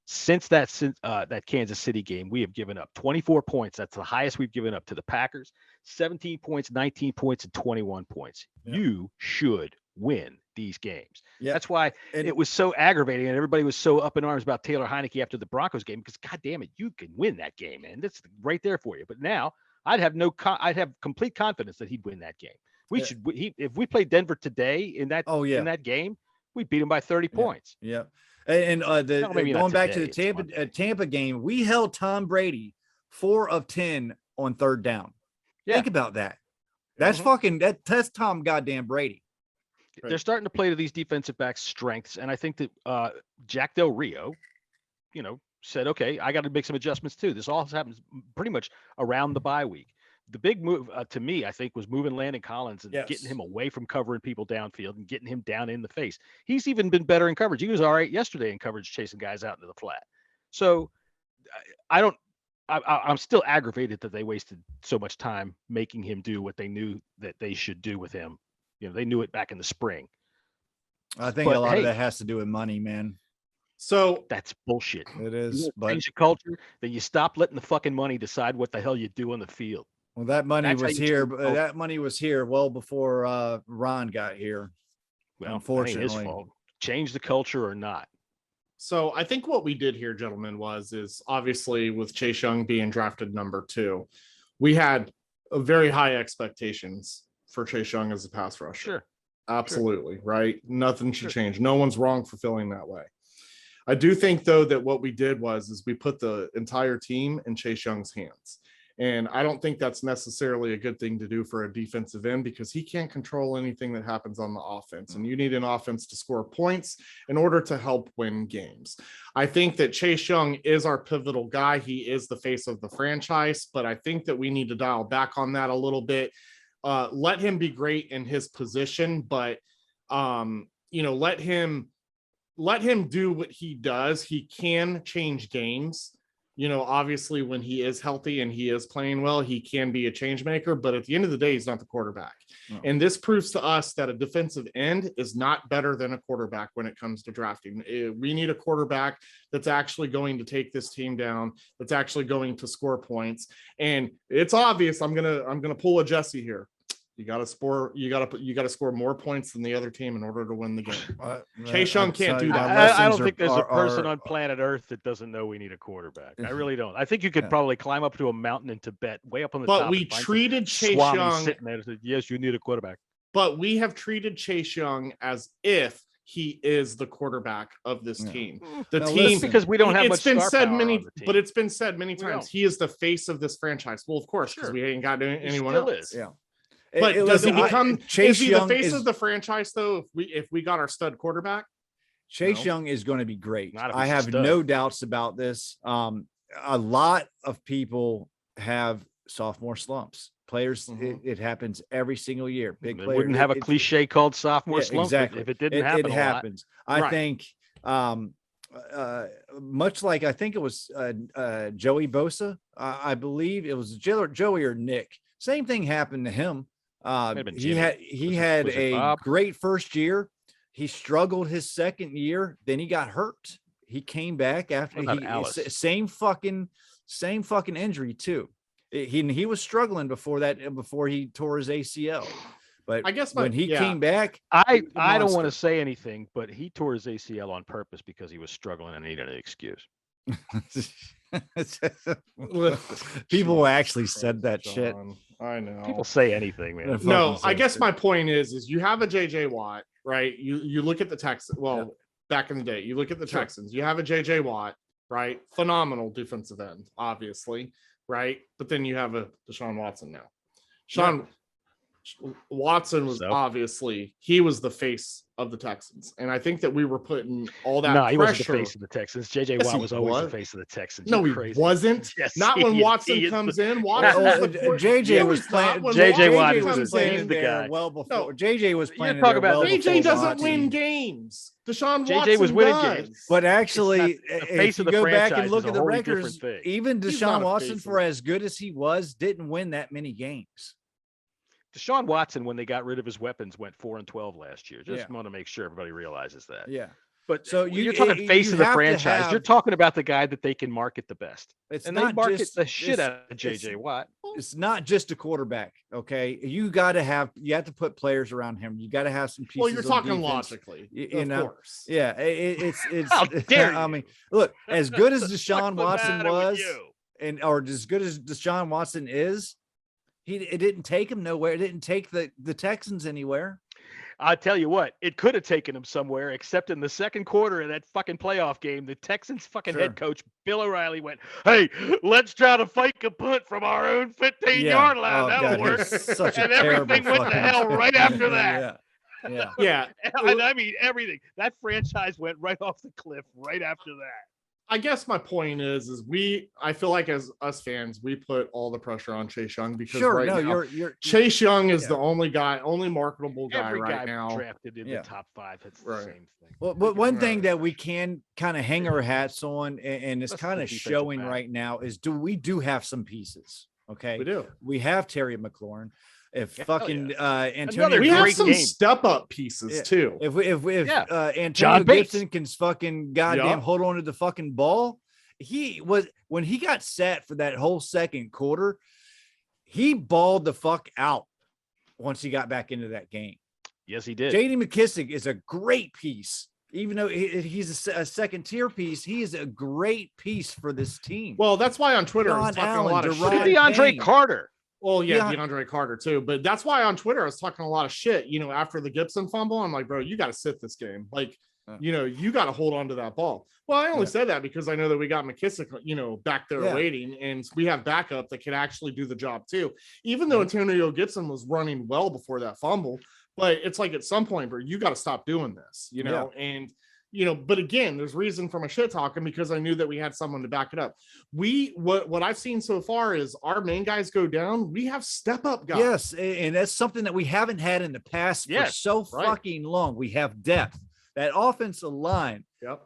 since that Kansas City game, we have given up 24 points. That's the highest we've given up to the Packers. 17 points, 19 points, and 21 points. Yeah. You should win these games. Yeah. That's why it was so aggravating, and everybody was so up in arms about Taylor Heinicke after the Broncos game, because God damn it, you can win that game, man. That's right there for you. But now I'd have complete confidence that he'd win that game. If we played Denver today in that game, we beat him by 30 points. Yeah. And going back to the Tampa game, we held Tom Brady 4 of 10 on third down. Yeah. Think about that. That's that's Tom goddamn Brady. They're starting to play to these defensive backs' strengths, and I think that Jack Del Rio, said, okay, I got to make some adjustments too. This all happens pretty much around the bye week. The big move to me, I think, was moving Landon Collins and getting him away from covering people downfield and getting him down in the face. He's even been better in coverage. He was all right yesterday in coverage, chasing guys out into the flat. So I'm still aggravated that they wasted so much time making him do what they knew that they should do with him. They knew it back in the spring. I think a lot of that has to do with money, man. So that's bullshit. It is. But change the culture, then you stop letting the fucking money decide what the hell you do on the field. Well, that money was here. That money was here well before Ron got here. Well, unfortunately, his fault. Change the culture or not. So I think what we did here, gentlemen, is obviously with Chase Young being drafted number 2, we had very high expectations for Chase Young as a pass rusher. Sure. Absolutely. Sure. Right. Nothing should change. No one's wrong for feeling that way. I do think, though, that what we did is we put the entire team in Chase Young's hands. And I don't think that's necessarily a good thing to do for a defensive end, because he can't control anything that happens on the offense. And you need an offense to score points in order to help win games. I think that Chase Young is our pivotal guy. He is the face of the franchise, but I think that we need to dial back on that a little bit. Let him be great in his position, but let him do what he does. He can change games. Obviously when he is healthy and he is playing well, he can be a change maker, but at the end of the day, he's not the quarterback. No. And this proves to us that a defensive end is not better than a quarterback when it comes to drafting. We need a quarterback that's actually going to take this team down, that's actually going to score points. And it's obvious. I'm going to pull a Jessy here. You got to score more points than the other team in order to win the game. Chase Young can't do that. I don't think there's a person on planet Earth that doesn't know we need a quarterback. I really don't. I think you could probably climb up to a mountain in Tibet, way up on the top. But we treated Chase Young sitting there and said, yes, you need a quarterback. But we have treated Chase Young as if he is the quarterback of this team. The team, because we don't have much star power on the team. But it's been said many times. He is the face of this franchise. Well, of course, because we ain't got anyone else. Yeah. But does he become Chase Young the face of the franchise though? If we got our stud quarterback, Chase Young is going to be great. I have no doubts about this. A lot of people have sophomore slumps. Players, it happens every single year. Big players wouldn't have a cliche called sophomore slump if it didn't happen. It happens. I think much like I think it was Joey Bosa. I believe it was Joey or Nick. Same thing happened to him. He had a great first year. He struggled his second year. Then he got hurt. He came back after same fucking injury too. He was struggling before he tore his ACL. But I guess when he came back, I don't want to say anything, but he tore his ACL on purpose because he was struggling and needed an excuse. People actually said that shit. I know. People say anything, man. No, I guess my point is you have a JJ Watt, right? You look at the Texans. Well, back in the day, you look at the Texans. You have a JJ Watt, right? Phenomenal defensive end, obviously, right? But then you have a Deshaun Watson now. Watson was obviously he was the face of the Texans, and I think that we were putting all that. No, he wasn't the face of the Texans. JJ Watt was always the face of the Texans. No, he wasn't. Yes, not when Watson comes in. JJ was playing. JJ Watt was playing the guy. Well before JJ was playing. You're talking about JJ doesn't win games. Deshaun Watson JJ was winning games, but actually, if you go back and look at the records, even Deshaun Watson, for as good as he was, didn't win that many games. Deshaun Watson, when they got rid of his weapons, went 4-12 last year. Just want to make sure everybody realizes that. Yeah. But so you're talking face of the franchise. You're talking about the guy that they can market the best. It's and not they market just the shit out of JJ Watt. It's not just a quarterback. Okay. You have to put players around him. You got to have some pieces. Well, you're talking logically. Of course. Yeah. It's how dare you? I mean, look, as good as Deshaun Watson was, or as good as Deshaun Watson is, it didn't take him nowhere. It didn't take the Texans anywhere. I tell you what, it could have taken him somewhere, except in the second quarter of that fucking playoff game, the Texans fucking head coach, Bill O'Reilly, went, "Hey, let's try to fake a punt from our own 15-yard line. That'll work." And everything went to hell right after that. Yeah. And I mean, everything. That franchise went right off the cliff right after that. I guess my point is I feel like as us fans, we put all the pressure on Chase Young because Chase Young is the only marketable guy right now. Drafted in the top 5. It's the same thing. Well, but one thing that we can kind of hang our hats on, and it's kind of showing right now, is we do have some pieces. Okay, we do. We have Terry McLaurin. If Antonio, we have some step up pieces too. If Antonio Gibson can fucking goddamn hold on to the fucking ball, when he got set for that whole second quarter, he balled the fuck out once he got back into that game. Yes, he did. J.D. McKissic is a great piece. Even though he's a second tier piece, he is a great piece for this team. Well, that's why on Twitter I was talking a lot of shit. DeAndre Carter. Well, DeAndre Carter too, but that's why on Twitter I was talking a lot of shit. After the Gibson fumble, I'm like, bro, you got to sit this game. Like, you got to hold on to that ball. Well, I only said that because I know that we got McKissic, back there waiting, and we have backup that can actually do the job too. Even though Antonio Gibson was running well before that fumble, but it's like at some point, bro, you got to stop doing this, and. But again, there's reason for my shit talking because I knew that we had someone to back it up. What I've seen so far is our main guys go down. We have step up guys. Yes. And that's something that we haven't had in the past for so fucking long. We have depth. That offensive line. Yep.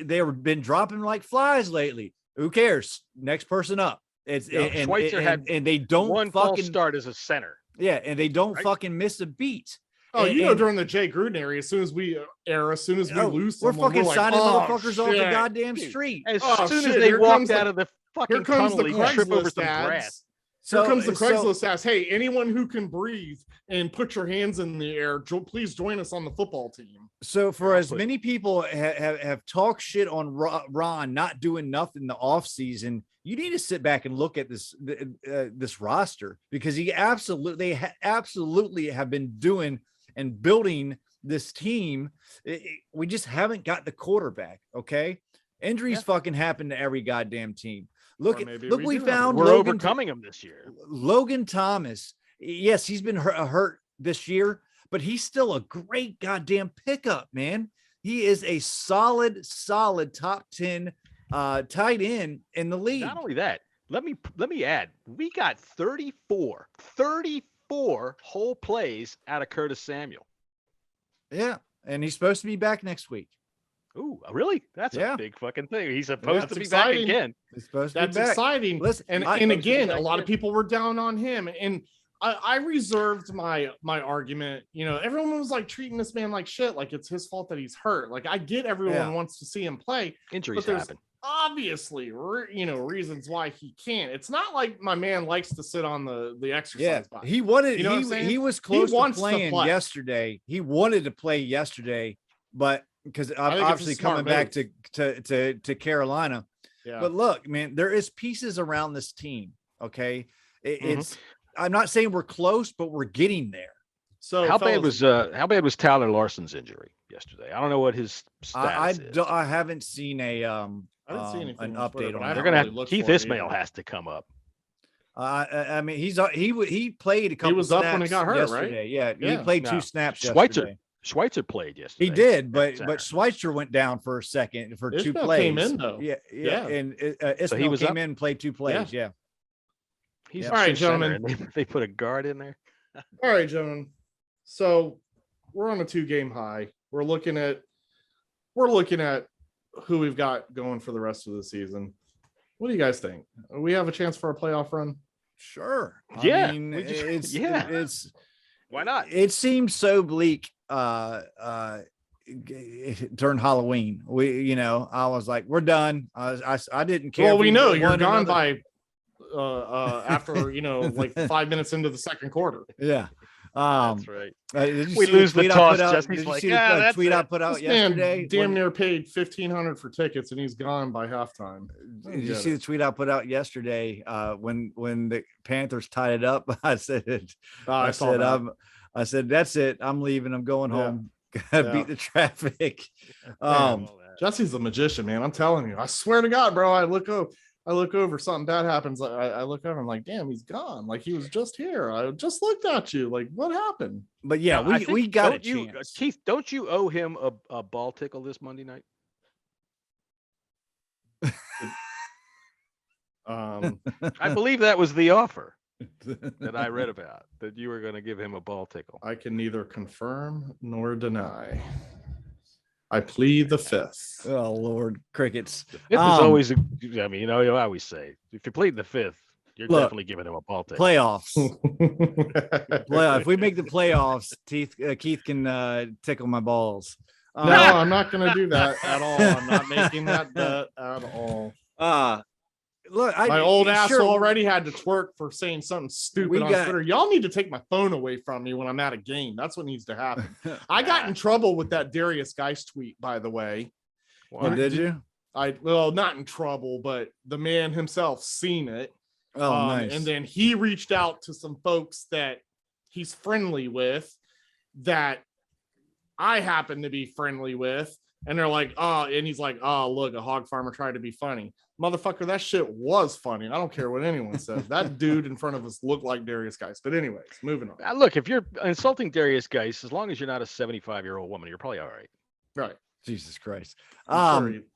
They've been dropping like flies lately. Who cares? Next person up. Schweitzer had they don't one false start as a center. Yeah. And they don't fucking miss a beat. Oh, during the Jay Gruden area, as soon as we lose, we're fucking signing motherfuckers off the goddamn street. As soon as they walked out of the fucking tunnel, he tripped over some grass. Here comes the Craigslist ask, hey, anyone who can breathe and put your hands in the air, please join us on the football team. So for as many people have talked shit on Ron not doing enough in the offseason, you need to sit back and look at this roster, because he absolutely have been doing and building this team. We just haven't got the quarterback. Okay. Injuries fucking happen to every goddamn team. Look, we found we're overcoming him this year. Logan Thomas. Yes, he's been hurt this year, but he's still a great goddamn pickup, man. He is a solid top 10 tight end in the league. Not only that, let me add, we got 34 whole plays out of Curtis Samuel. Yeah, and he's supposed to be back next week. Ooh, really? That's a big fucking thing. He's supposed to be back again. He's supposed to That's be back. Exciting. Listen, and again, a lot of people were down on him, and I reserved my argument. You know, everyone was like treating this man like shit, like it's his fault that he's hurt. Like, I get everyone wants to see him play. Injuries but there's happen. Obviously, reasons why he can't. It's not like my man likes to sit on the exercise box. He wanted. He was close to playing yesterday. He wanted to play yesterday, but because obviously coming back to Carolina. Yeah. But look, man, there is pieces around this team. Okay, it's. I'm not saying we're close, but we're getting there. So how bad was Tyler Larson's injury yesterday? I don't know what his status is. I haven't seen a an update on that. They're gonna have Keith Ismail has to come up. I mean, he played a couple. He was snaps up when he got hurt, yesterday. Right? Yeah, he played 2 snaps yesterday. Schweitzer played yesterday. He did, but Schweitzer went down for a second for Ismail 2 plays. Came in though. Yeah. And Ismail came in and played 2 plays. Yeah. He's all right, gentlemen. They put a guard in there. All right, gentlemen. So we're on a 2-game high. We're looking at who we've got going for the rest of the season. What do you guys think? We have a chance for a playoff run? Sure. Yeah. I mean, it's why not? It seems so bleak during Halloween. I was like, we're done. I didn't care. Well, we know you're gone by after like 5 minutes into the second quarter. Yeah. That's right. We lose the toss. Jesse's like, the tweet I put out this yesterday? Man damn near paid $1,500 for tickets, and he's gone by halftime. Did you see the tweet I put out yesterday? When the Panthers tied it up, I said, I said, that's it. I'm leaving. I'm going home. Gotta beat the traffic. Jesse's a magician, man. I'm telling you. I swear to God, bro. I look over, something bad happens. I look over, I'm like, damn, he's gone. Like, he was just here. I just looked at you. Like, what happened? But yeah, we got a chance. Keith, don't you owe him a ball tickle this Monday night? I believe that was the offer that I read about, that you were going to give him a ball tickle. I can neither confirm nor deny. I plead the 5th. Oh Lord, crickets. The 5th is always. I mean, you always say if you plead the 5th, you're definitely giving him a ball tickle. Playoffs. If we make the playoffs, Keith can tickle my balls. No, I'm not going to do that at all. I'm not making that bet at all. Look, my old ass already had to twerk for saying something stupid on Twitter. Y'all need to take my phone away from me when I'm at a game. That's what needs to happen. I got in trouble with that Darius Geis tweet, by the way. Well, did you? Well, not in trouble, but the man himself seen it. Oh, nice. And then he reached out to some folks that he's friendly with, that I happen to be friendly with. And they're like, and he's like, look, a hog farmer tried to be funny. Motherfucker, that shit was funny. I don't care what anyone says. That dude in front of us looked like Darius Geis. But anyways, moving on. Look, if you're insulting Darius Geis, as long as you're not a 75-year-old woman, you're probably all right. Right. Jesus Christ.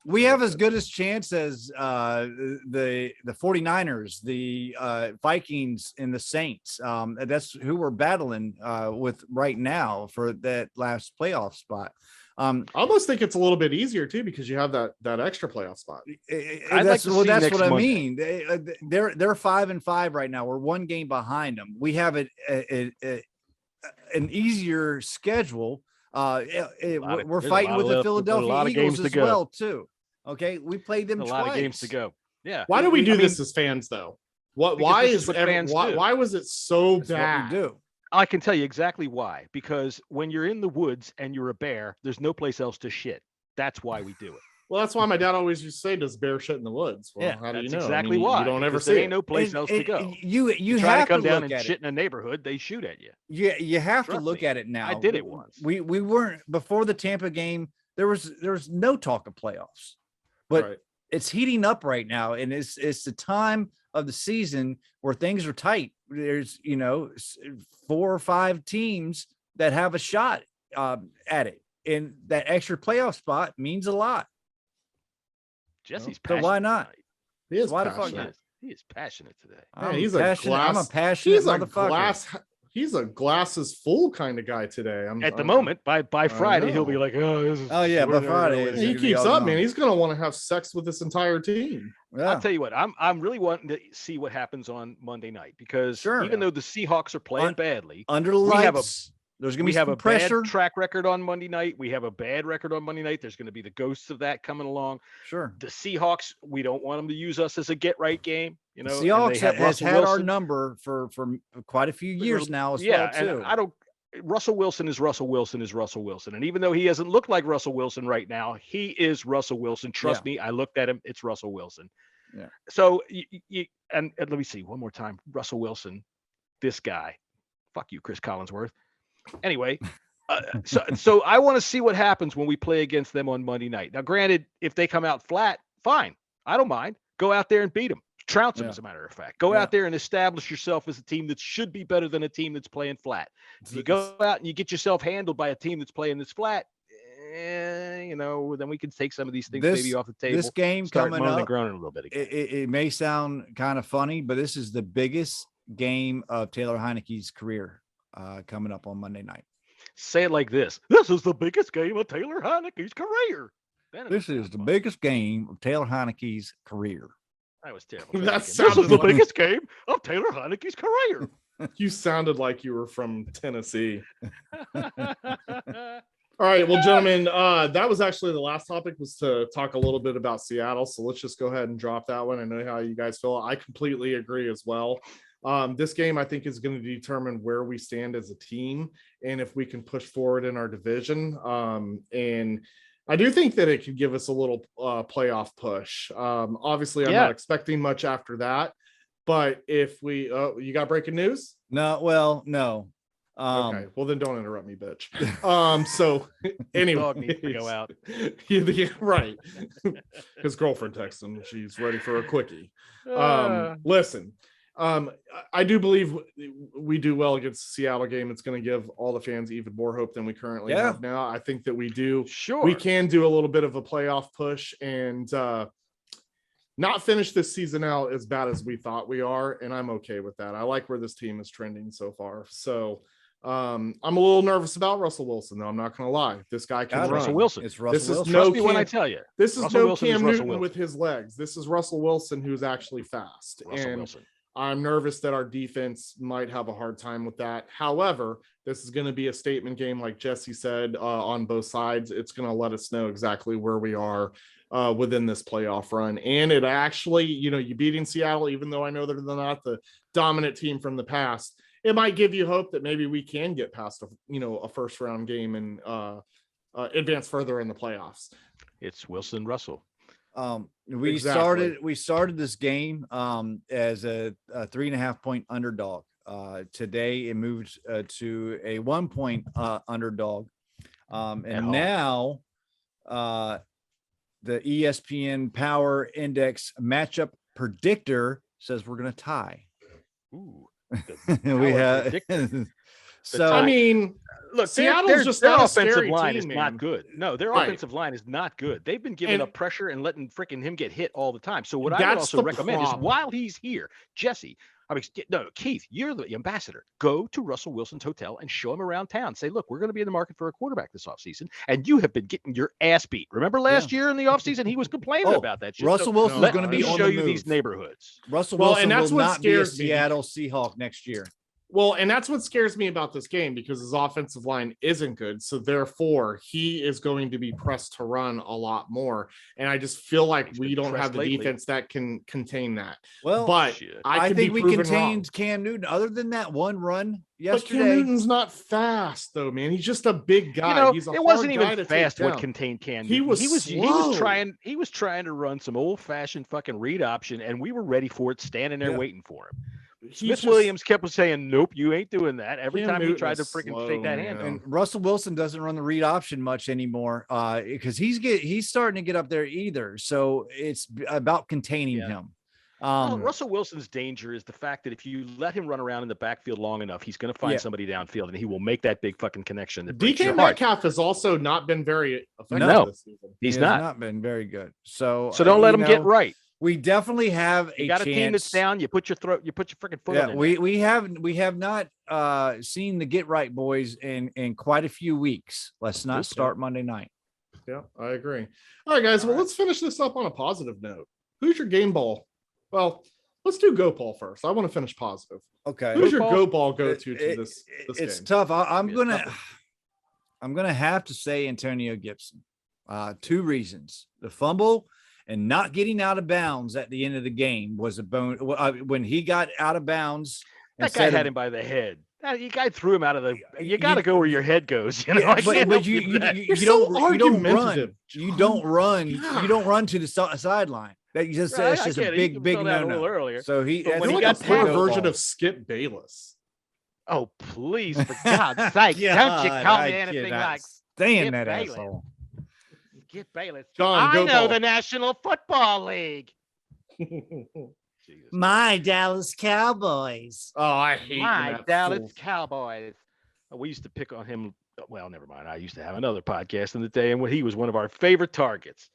We have as good a chance as the 49ers, the Vikings, and the Saints. That's who we're battling with right now for that last playoff spot. I almost think it's a little bit easier too, because you have that extra playoff spot. That's what I mean. They're 5-5 right now. We're 1 game behind them. We have an easier schedule. We're fighting with the Philadelphia Eagles as well too. Okay, we played them twice. A lot of games to go. Yeah. Why do we do this as fans though? What? Why is why was it so bad? What we do. I can tell you exactly why. Because when you're in the woods and you're a bear, there's no place else to shit. That's why we do it. Well, that's why my dad always used to say, "Does bear shit in the woods?" Well, how do you know? Exactly why. You don't ever because see there ain't no place else to go. You try have to come to down look and at shit it. in a neighborhood, they shoot at you. Yeah, you have to Trust look me. at it now. I did it once. We weren't before the Tampa game. There was no talk of playoffs, but it's heating up right now, and it's the time of the season where things are tight. There's 4 or 5 teams that have a shot at it, and that extra playoff spot means a lot. Jesse's so why not? He is why passionate. the fuck not? He is passionate today. Yeah, he's I'm a passionate motherfucker. He's a glasses full kind of guy today. At the moment, by Friday, he'll be like, "Oh, this is." Oh yeah, by Friday he keeps up, man. He's gonna want to have sex with this entire team. Yeah. I'll tell you what, I'm really wanting to see what happens on Monday night because even though the Seahawks are playing badly, under the lights, there's going to be some pressure. Bad track record on Monday night. We have a bad record on Monday night. There's going to be the ghosts of that coming along. Sure. The Seahawks, we don't want them to use us as a get right game. The Seahawks has had our number for quite a few years now as well too. And Russell Wilson is Russell Wilson is Russell Wilson. And even though he hasn't looked like Russell Wilson right now, he is Russell Wilson. Trust me, I looked at him. It's Russell Wilson. Yeah. So and let me see one more time. Russell Wilson, this guy. Fuck you, Chris Collinsworth. Anyway, so I want to see what happens when we play against them on Monday night. Now, granted, if they come out flat, fine. I don't mind. Go out there and beat them. Trounce them, as a matter of fact. Go out there and establish yourself as a team that should be better than a team that's playing flat. If you go out and you get yourself handled by a team that's playing this flat, then we can take some of these things maybe off the table. This game coming up, groaning a little bit again. It may sound kind of funny, but this is the biggest game of Taylor Heinicke's career coming up on Monday night. Say it like this. This is the biggest game of Taylor Heinicke's career. This is the biggest game of Taylor Heinicke's career. That was terrible. This is the biggest game of Taylor Heinicke's career. You sounded like you were from Tennessee. All right, well, gentlemen, that was actually the last topic, was to talk a little bit about Seattle. So let's just go ahead and drop that one. I know how you guys feel. I completely agree as well. This game, I think, is going to determine where we stand as a team and if we can push forward in our division. And I do think that it could give us a little playoff push. Obviously, I'm not expecting much after that. But if we, you got breaking news? No. Okay, well then don't interrupt me, bitch. So anyway, dog needs to go out. Yeah, right. His girlfriend texted him. She's ready for a quickie. Listen, I do believe we do well against the Seattle game. It's going to give all the fans even more hope than we currently have now. I think that we do. Sure, we can do a little bit of a playoff push and not finish this season out as bad as we thought we are, and I'm okay with that. I like where this team is trending so far. So I'm a little nervous about Russell Wilson, though. I'm not going to lie. This guy can run. Russell Wilson. It's Russell Wilson. Trust me when I tell you. This is Russell no Wilson Cam is Russell Newton with his legs. This is Russell Wilson, who's actually fast. Russell Wilson. I'm nervous that our defense might have a hard time with that. However, this is going to be a statement game, like Jessy said, on both sides. It's going to let us know exactly where we are within this playoff run. And it actually, you beating Seattle, even though I know they're not the dominant team from the past, it might give you hope that maybe we can get past a first round game and advance further in the playoffs. It's Wilson Russell. We started this game as a 3.5 point underdog. Today it moved to a 1 point underdog. And now the ESPN Power Index matchup predictor says we're going to tie. Ooh, we have. So I mean, look, Seattle's just their not a offensive scary line team, is man. not good. No, their offensive line is not good. They've been giving up pressure and letting freaking him get hit all the time. So what I would also recommend is while he's here, Jessy, Keith, you're the ambassador. Go to Russell Wilson's hotel and show him around town. Say, look, we're going to be in the market for a quarterback this offseason, and you have been getting your ass beat. Remember last year in the offseason, he was complaining about that shit. Russell Wilson's going to be on show the you move. these neighborhoods. Russell Wilson and that's will what not be a scares me. Seattle Seahawk next year. Well, and that's what scares me about this game because his offensive line isn't good. So therefore, he is going to be pressed to run a lot more. And I just feel like we don't have the defense that can contain that. Well, but I think we contained Cam Newton. Other than that one run yesterday, but Cam Newton's not fast though, man. He's just a big guy. You know, He's a it wasn't hard even guy fast to what contained Cam Newton. He was trying to run some old fashioned fucking read option, and we were ready for it, standing there waiting for him. Smith Williams kept saying, "Nope, you ain't doing that." Every time he tried to freaking fake that hand. And Russell Wilson doesn't run the read option much anymore because he's starting to get up there either. So it's about containing him. Russell Wilson's danger is the fact that if you let him run around in the backfield long enough, he's going to find somebody downfield, and he will make that big fucking connection. That DK Metcalf has also not been very effective this season. He's not been very good. So don't let him get right. We definitely have you got a team that's down. You put your freaking foot on it. We have not seen the get right boys in quite a few weeks. Let's not start Monday night. Yeah, I agree. All right, guys. Well, let's finish this up on a positive note. Who's your game ball? Well, let's do goat ball first. I want to finish positive. Okay. Who's your goat ball go to this It's game? tough. I'm gonna have to say Antonio Gibson. 2 reasons: the fumble and not getting out of bounds at the end of the game was a bone. When he got out of bounds, that guy had him by the head. You guy threw him out of the. You got to go where your head goes. You know, but you don't run. You don't run. You don't run to the sideline. That just that's just a big no-no. Earlier. So he got a poor version of Skip Bayless. Oh, please, for God's sake, don't you call me anything like staying that asshole. Skip Bayless. John, I know the National Football League. My Dallas Cowboys. Oh, I hate my Dallas Cowboys. We used to pick on him. Well, never mind. I used to have another podcast in the day, and he was one of our favorite targets.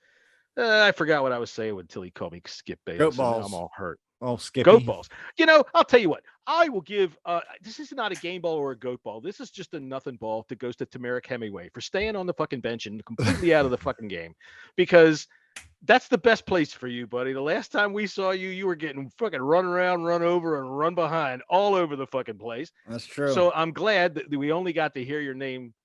I forgot what I was saying until he called me Skip Bayless. Goat balls. I'm all hurt. Oh, Skippy. Goat balls. You know, I'll tell you what. I will give. This is not a game ball or a goat ball. This is just a nothing ball that goes to Tamarick Hemingway for staying on the fucking bench and completely out of the fucking game, because that's the best place for you, buddy. The last time we saw you, you were getting fucking run around, run over, and run behind all over the fucking place. That's true. So I'm glad that we only got to hear your name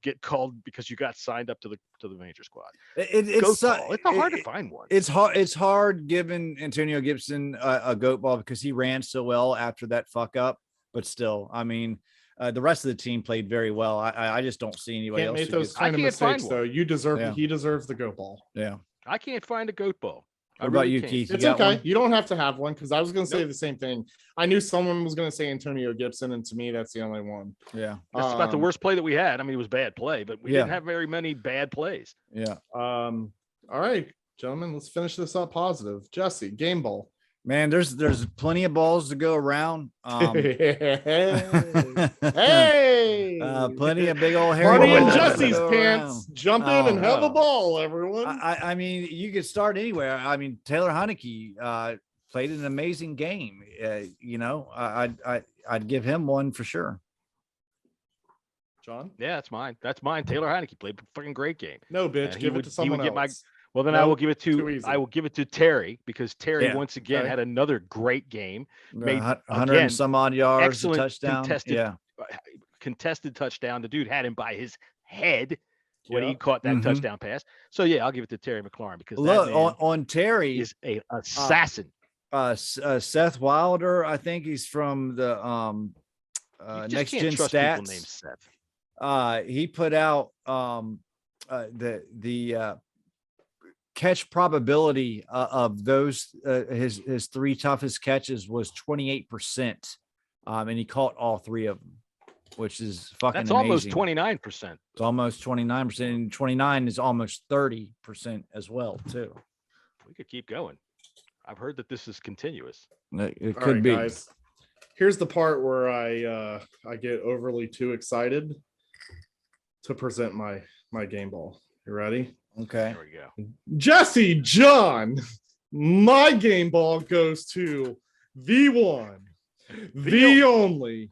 get called because you got signed up to the major squad. It's hard to find one. It's hard giving Antonio Gibson a goat ball because he ran so well after that fuck up. But still, I mean, the rest of the team played very well. I just don't see anybody else. Make those kind of mistakes though. You deserve. He deserves the goat ball. Yeah. I can't find a goat ball. What about you, Keith? It's okay. One? You don't have to have one because I was going to say the same thing. I knew someone was going to say Antonio Gibson, and to me, that's the only one. Yeah. That's about the worst play that we had. I mean, it was bad play, but we didn't have very many bad plays. Yeah. All right, gentlemen, let's finish this up positive. Jesse, game ball. Man, there's plenty of balls to go around. Hey, plenty of big old hair. Marty and Jesse's pants. Jump in and have a ball, everyone. I mean, you could start anywhere. I mean, Taylor Heinicke played an amazing game. You know, I'd give him one for sure. John? Yeah, that's mine. That's mine. Taylor Heinicke played a fucking great game. No, bitch. Give it to someone else. Well, then I will give it to Terry, because Terry once again had another great game. Made 100 and some odd yards, excellent touchdown. Contested touchdown. The dude had him by his head when he caught that touchdown pass. So yeah, I'll give it to Terry McLaurin, because look, on Terry is an assassin. Seth Wilder, I think he's from the Next Gen Stats. Named Seth. He put out the catch probability of those his 3 toughest catches was 28%, and he caught all 3 of them, which is fucking that's amazing. Almost 29%. It's almost 29%, and 29 is almost 30% as well too. We could keep going. I've heard that this is continuous. It could be. Guys, here's the part where I get overly too excited to present my game ball. You ready? Okay. There we go. Jesse, John, my game ball goes to the one, the only,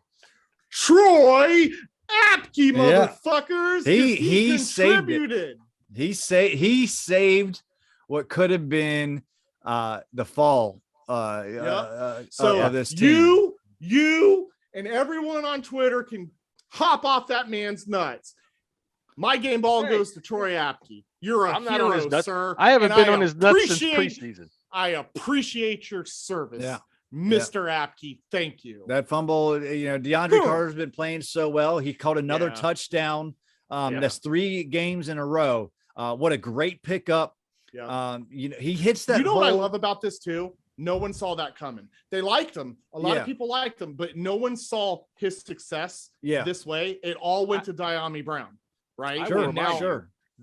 Troy Apke, motherfuckers. He saved it. He saved what could have been the fall of this team. You and everyone on Twitter can hop off that man's nuts. My game ball goes to Troy Apke. You're a hero, sir. I haven't been on his nuts since preseason. I appreciate your service, Mr. Apke. Thank you. That fumble, DeAndre Carter's been playing so well. He caught another touchdown. That's 3 games in a row. What a great pickup. Yeah. He hits that. You know what I love about this too? No one saw that coming. They liked him. A lot of people liked him, but no one saw his success this way. It all went to Diami Brown, right? Sure,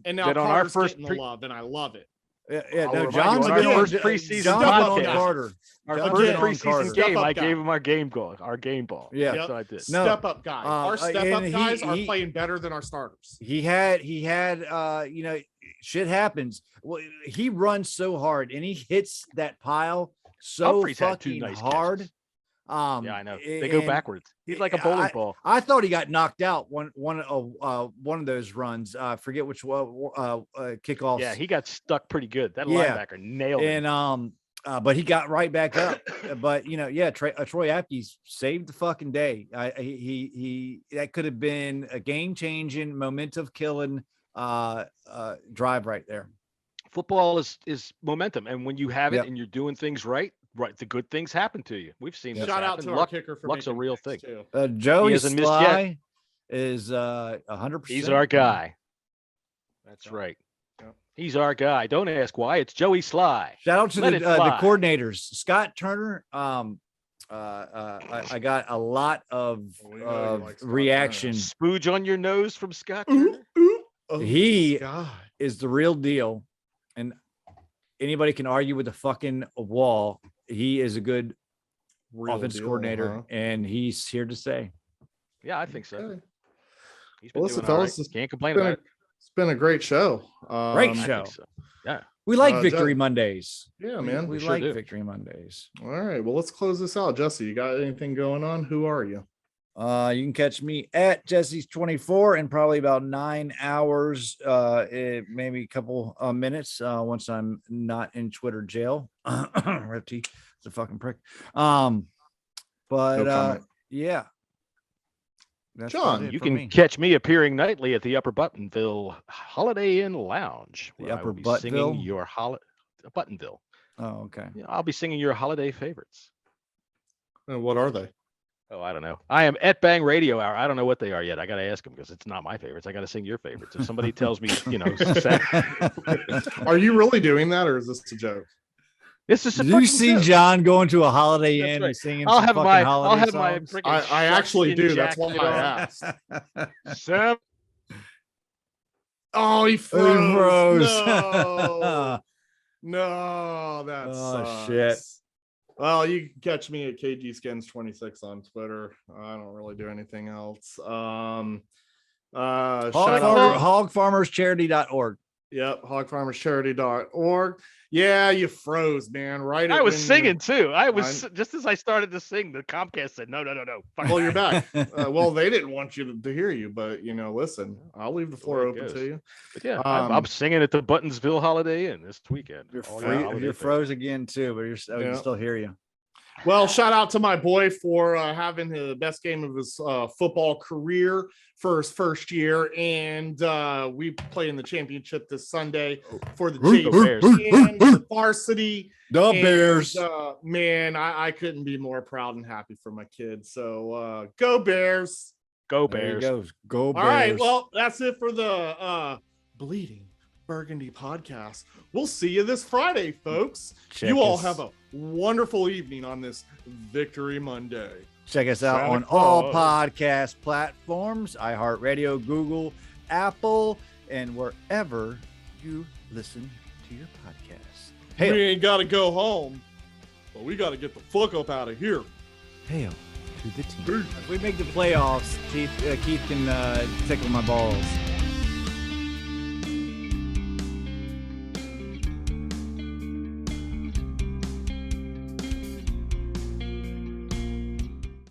And now Carter's getting the love, and I love it. John's our first preseason podcast. Carter. Our first preseason game, I gave him our game ball. Yeah, that's what I did. Step up guys. Our step up guys are playing better than our starters. He had shit happens. Well, he runs so hard and he hits that pile so Humphrey's fucking hard. Catches. I know. They go backwards. He's like a bowling ball. I thought he got knocked out one of those runs. Forget which kickoffs. Yeah, he got stuck pretty good. That linebacker nailed him. And but he got right back up. But Troy Apke saved the fucking day. He that could have been a game-changing, momentum killing drive right there. Football is momentum, and when you have it and you're doing things right, the good things happen to you. We've seen this Shout out happen. to our kicker for luck's a real thing. Joey Sly is 100%. He's our guy. That's right. He's our guy. Don't ask why. It's Joey Sly. Shout out to the coordinators, Scott Turner. I got a lot of reaction. Spooge on your nose from Scott Turner. He is the real deal, and anybody can argue with the fucking wall. He is a good offense coordinator, and he's here to stay. Yeah, I think so. Okay. He's been doing all right. Can't complain about it. It's been a great show. Great show. So. Yeah. We like Victory Mondays. Yeah, man. We like Victory Mondays. All right. Well, let's close this out. Jesse, you got anything going on? Who are you? You can catch me at Jesse's 24 in probably about 9 hours, maybe a couple minutes once I'm not in Twitter jail. Ripty, it's a fucking prick. Yeah. That's John, you can catch me appearing nightly at the Upper Buttonville Holiday Inn Lounge. The Upper Buttonville? Singing your Buttonville. Oh, okay. I'll be singing your holiday favorites. What are they? Oh, I don't know. I am at Bang Radio Hour. I don't know what they are yet. I got to ask them because it's not my favorites. I got to sing your favorites. If somebody tells me, Are you really doing that, or is this a joke? This is. Did you see joke. John going to a Holiday Inn and singing? I'll have my. I actually do. That's why I asked. Sam. Oh, he froze. No, no, that sucks. Shit. Well, you can catch me at KGSkins26 on Twitter. I don't really do anything else. Hogfarmerscharity.org. Yep, hogfarmerscharity.org. Yeah, you froze, man. Right. I was singing too. I was just as I started to sing, the Comcast said, no. Well, you're back. Well, they didn't want you to hear you, but listen, I'll leave the floor open to you. But yeah, I'm singing at the Buttonsville Holiday Inn this weekend. You're froze again too, but we can still hear you. Well, shout out to my boy for having the best game of his football career for his first year. And we play in the championship this Sunday for the Bears and the varsity. Bears. Man, I couldn't be more proud and happy for my kids. So go Bears. Go Bears. Go Bears. All right. Well, that's it for the Bleeding Burgundy podcast. We'll see you this Friday, folks. You all have a wonderful evening on this Victory Monday. Check us out on all podcast platforms, iHeartRadio, Google, Apple, and wherever you listen to your podcasts. We ain't got to go home, but we got to get the fuck up out of here. Hail to the team. If we make the playoffs, Keith can tickle my balls.